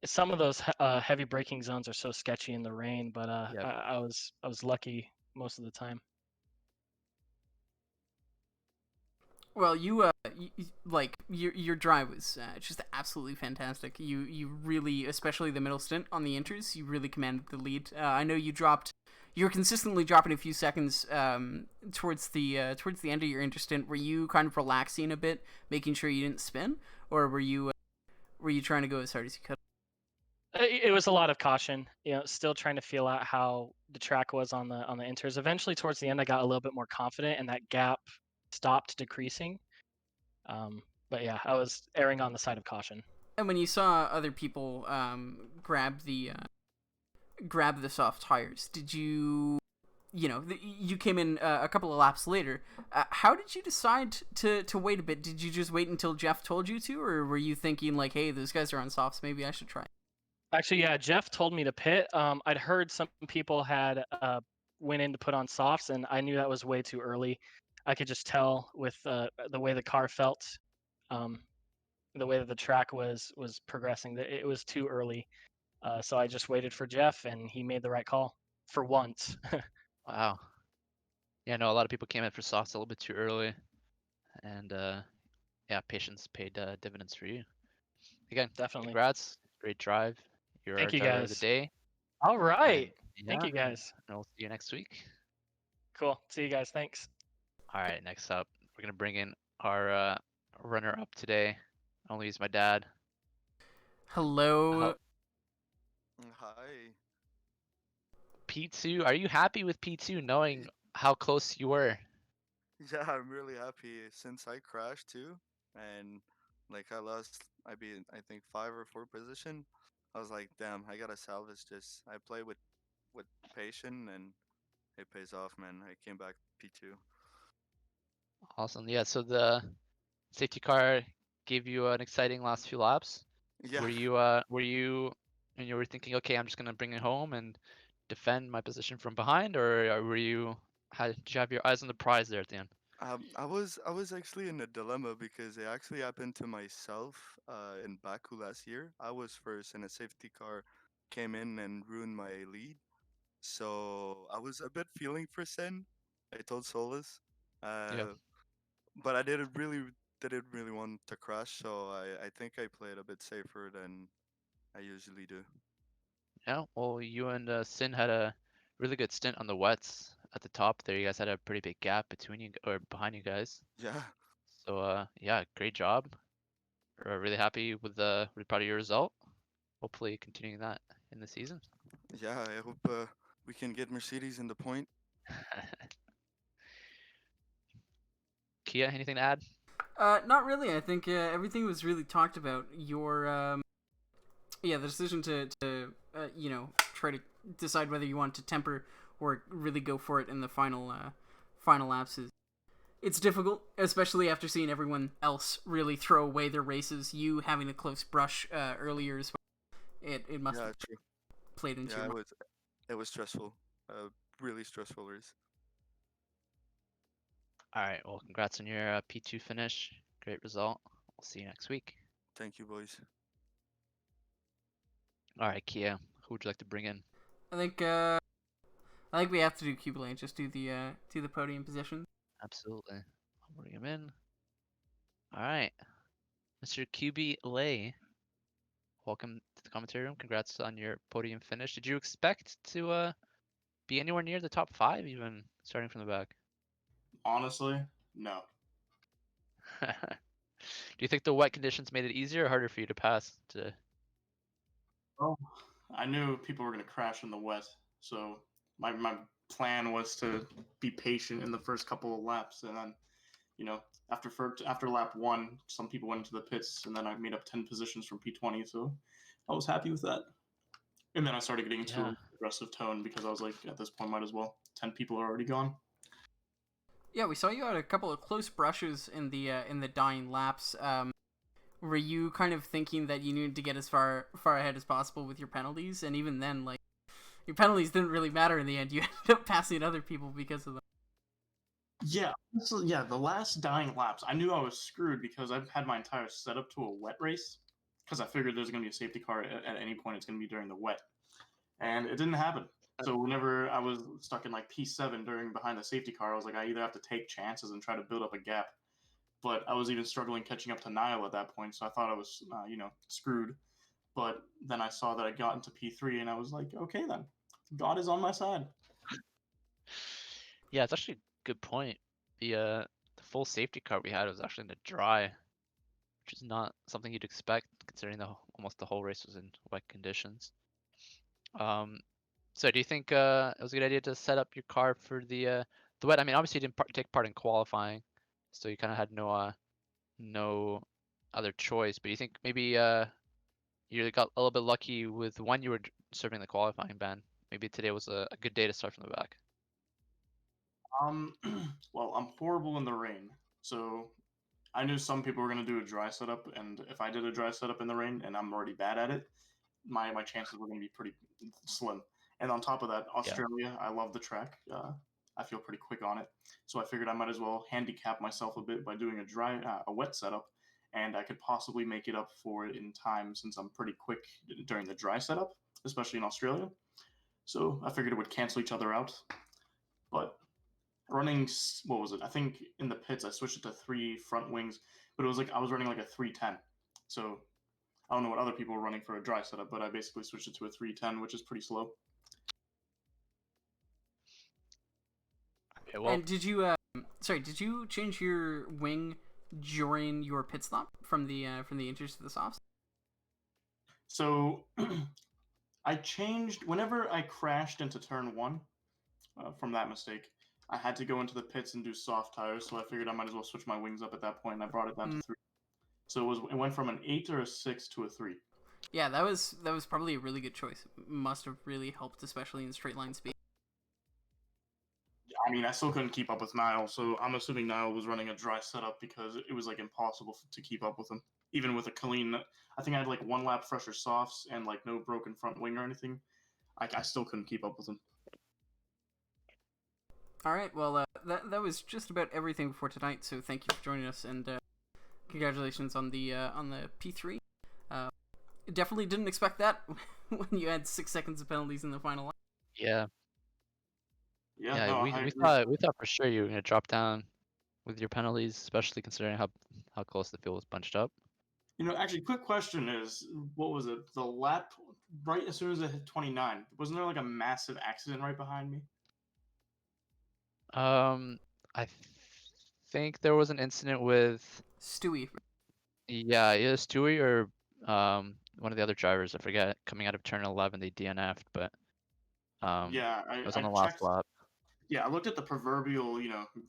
Some of those heavy braking zones are so sketchy in the rain, but Yep. I was lucky most of the time. Well, your drive was just absolutely fantastic. You really, especially the middle stint on the inters, you really commanded the lead. I know you were consistently dropping a few seconds towards the end of your inter stint. Were you kind of relaxing a bit, making sure you didn't spin, or were you trying to go as hard as you could? It was a lot of caution, still trying to feel out how the track was on the inters. Eventually, towards the end, I got a little bit more confident, and that gap stopped decreasing. But yeah, I was erring on the side of caution. And when you saw other people grab the soft tires, did you? You came in a couple of laps later. How did you decide to wait a bit? Did you just wait until Jeff told you to, or were you thinking like, hey, those guys are on softs, maybe I should try? Actually, yeah, Jeff told me to pit. I'd heard some people had went in to put on softs, and I knew that was way too early. I could just tell with the way the car felt the way that the track was progressing. That it was too early. So I just waited for Jeff, and he made the right call for once. Wow. Yeah, no, a lot of people came in for softs a little bit too early, and yeah, patience paid dividends for you. Again, Definitely. congrats, great drive. You're Thank our you, driver of the guys. day, All and right. Thank yeah, you, guys. and we'll see you next week. Cool. See you guys. Thanks. All right, next up, we're gonna bring in our runner-up today. I only use my dad. Hello. Hi. P2, are you happy with P2 knowing how close you were? Yeah, I'm really happy since I crashed too, and like I lost, I think 5 or 4 position. I was like, damn, I gotta salvage this. I play with patience, and it pays off, man. I came back P2. Awesome. Yeah, so the safety car gave you an exciting last few laps. Yeah, Were you and you were thinking, okay, I'm just gonna bring it home and defend my position from behind, or were you did you have your eyes on the prize there at the end? I was actually in a dilemma because it actually happened to myself in Baku last year. I was first, and a safety car came in and ruined my lead. So I was a bit feeling for Sen. I told Solus, Yeah. uh, but I didn't really want to crash. So I think I played a bit safer than I usually do. Yeah. Well, you and Sin had a really good stint on the wets at the top there. You guys had a pretty big gap between you or behind you guys. Yeah, So yeah, great job. We're really happy with really proud of your result. Hopefully continuing that in the season. yeah. I hope we can get Mercedes in the point. Kia, anything to add? Not really. I think everything was really talked about. Your yeah, the decision to try to decide whether you want to temper or really go for it in the final laps is it's difficult, especially after seeing everyone else really throw away their races. You having a close brush earlier as well. It must Yeah, have true. played into Yeah, your mind. it was stressful. Really stressful race. All right. Well, congrats on your P2 finish. Great result. We'll see you next week. Thank you, boys. All right, Kia, who would you like to bring in? I think we have to do Cuba just do the podium position. Absolutely. I'll bring him in. All right. Mr. QB Lay, welcome to the commentary room. Congrats on your podium finish. Did you expect to be anywhere near the top 5, even starting from the back? Honestly, no. Do you think the wet conditions made it easier or harder for you to pass today? Well, I knew people were going to crash in the wet, so my plan was to be patient in the first couple of laps, and then, after lap 1, some people went into the pits, and then I made up 10 positions from P20, so I was happy with that. And then I started getting into Yeah. an aggressive tone because I was like, at this point, might as well. 10 people are already gone. Yeah, we saw you had a couple of close brushes in the dying laps. Were you kind of thinking that you needed to get as far ahead as possible with your penalties? And even then, like, your penalties didn't really matter in the end. You ended up passing other people because of them. Yeah, the last dying laps, I knew I was screwed because I've had my entire setup to a wet race because I figured there's going to be a safety car at any point. It's going to be during the wet, and it didn't happen. So whenever I was stuck in like P7 during behind the safety car, I was like, I either have to take chances and try to build up a gap, but I was even struggling catching up to Niall at that point, so I thought I was, screwed. But then I saw that I got into P3, and I was like, okay, then God is on my side. Yeah, it's actually a good point. The full safety car we had was actually in the dry, which is not something you'd expect considering almost the whole race was in wet conditions. So do you think it was a good idea to set up your car for the wet? I mean, obviously you didn't take part in qualifying, so you kind of had no other choice. But you think maybe you got a little bit lucky with when you were serving the qualifying ban. Maybe today was a good day to start from the back. Well, I'm horrible in the rain, so I knew some people were going to do a dry setup, and if I did a dry setup in the rain and I'm already bad at it, my chances were going to be pretty slim. And on top of that, Australia, I love the track. I feel pretty quick on it, so I figured I might as well handicap myself a bit by doing a wet setup, and I could possibly make it up for it in time since I'm pretty quick during the dry setup, especially in Australia. So I figured it would cancel each other out. But running, what was it? I think in the pits I switched it to 3 front wings, but it was like I was running like a 310. So I don't know what other people were running for a dry setup, but I basically switched it to a 310, which is pretty slow. Okay, well, And did you did you change your wing during your pit stop from the inters to the softs? So I changed whenever I crashed into turn 1 from that mistake. I had to go into the pits and do soft tires, so I figured I might as well switch my wings up at that point, and I brought it down to 3. So it went from an 8 or a 6 to a 3. Yeah, that was probably a really good choice. Must have really helped, especially in straight line speed. I mean, I still couldn't keep up with Niall, so I'm assuming Niall was running a dry setup because it was like impossible to keep up with him. Even with a clean, I think I had like 1 lap fresher softs and like no broken front wing or anything. I still couldn't keep up with him. All right, well, that was just about everything for tonight. So thank you for joining us, and congratulations on the P3. Definitely didn't expect that when you had 6 seconds of penalties in the final lap. yeah, Yeah, no, we I agree. thought for sure you were gonna drop down with your penalties, especially considering how close the field was bunched up. You know, actually, quick question is, what was it? The lap right as soon as I hit 29, wasn't there like a massive accident right behind me? I think there was an incident with Stewie. either Stewie or one of the other drivers. I forget. Coming out of turn 11, they DNF'd, but Yeah, it was on I the last checked. lap. Yeah, I looked at the proverbial,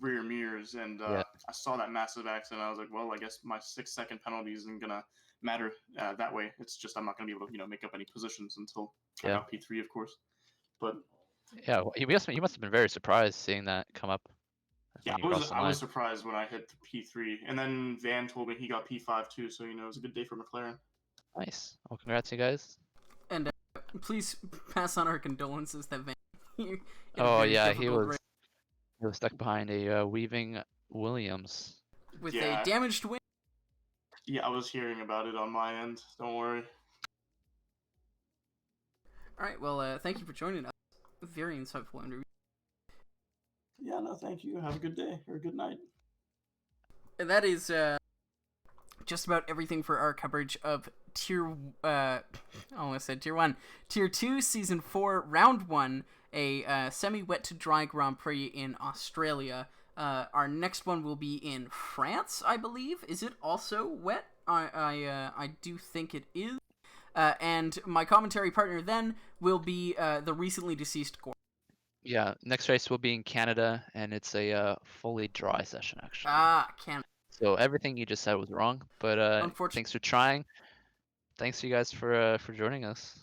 rear mirrors, and Yeah. I saw that massive accident. I was like, well, I guess my 6-second penalty isn't gonna matter that way. It's just I'm not gonna be able to, make up any positions until I Yeah. got P3, of course. But Yeah, well, you must have been very surprised seeing that come up. yeah, when you crossed the I line. was surprised when I hit the P3, and then Van told me he got P5 too. So it was a good day for McLaren. Nice. Well, congrats, you guys. And please pass on our condolences that Van. you had a Oh very yeah, difficult race he was stuck behind a weaving Williams. with Yeah. a damaged wing. Yeah, I was hearing about it on my end. Don't worry. All right, well, thank you for joining us. Very insightful interview. Yeah, no, thank you. Have a good day or a good night. And that is just about everything for our coverage of Tier. I almost said Tier 1. Tier 2, Season 4, Round 1, a semi-wet to dry Grand Prix in Australia. Our next one will be in France, I believe. Is it also wet? I do think it is. And my commentary partner then will be the recently deceased Gordon. Yeah, next race will be in Canada, and it's a fully dry session actually. Canada. So everything you just said was wrong, but Unfortunately. thanks for trying. Thanks you guys for joining us.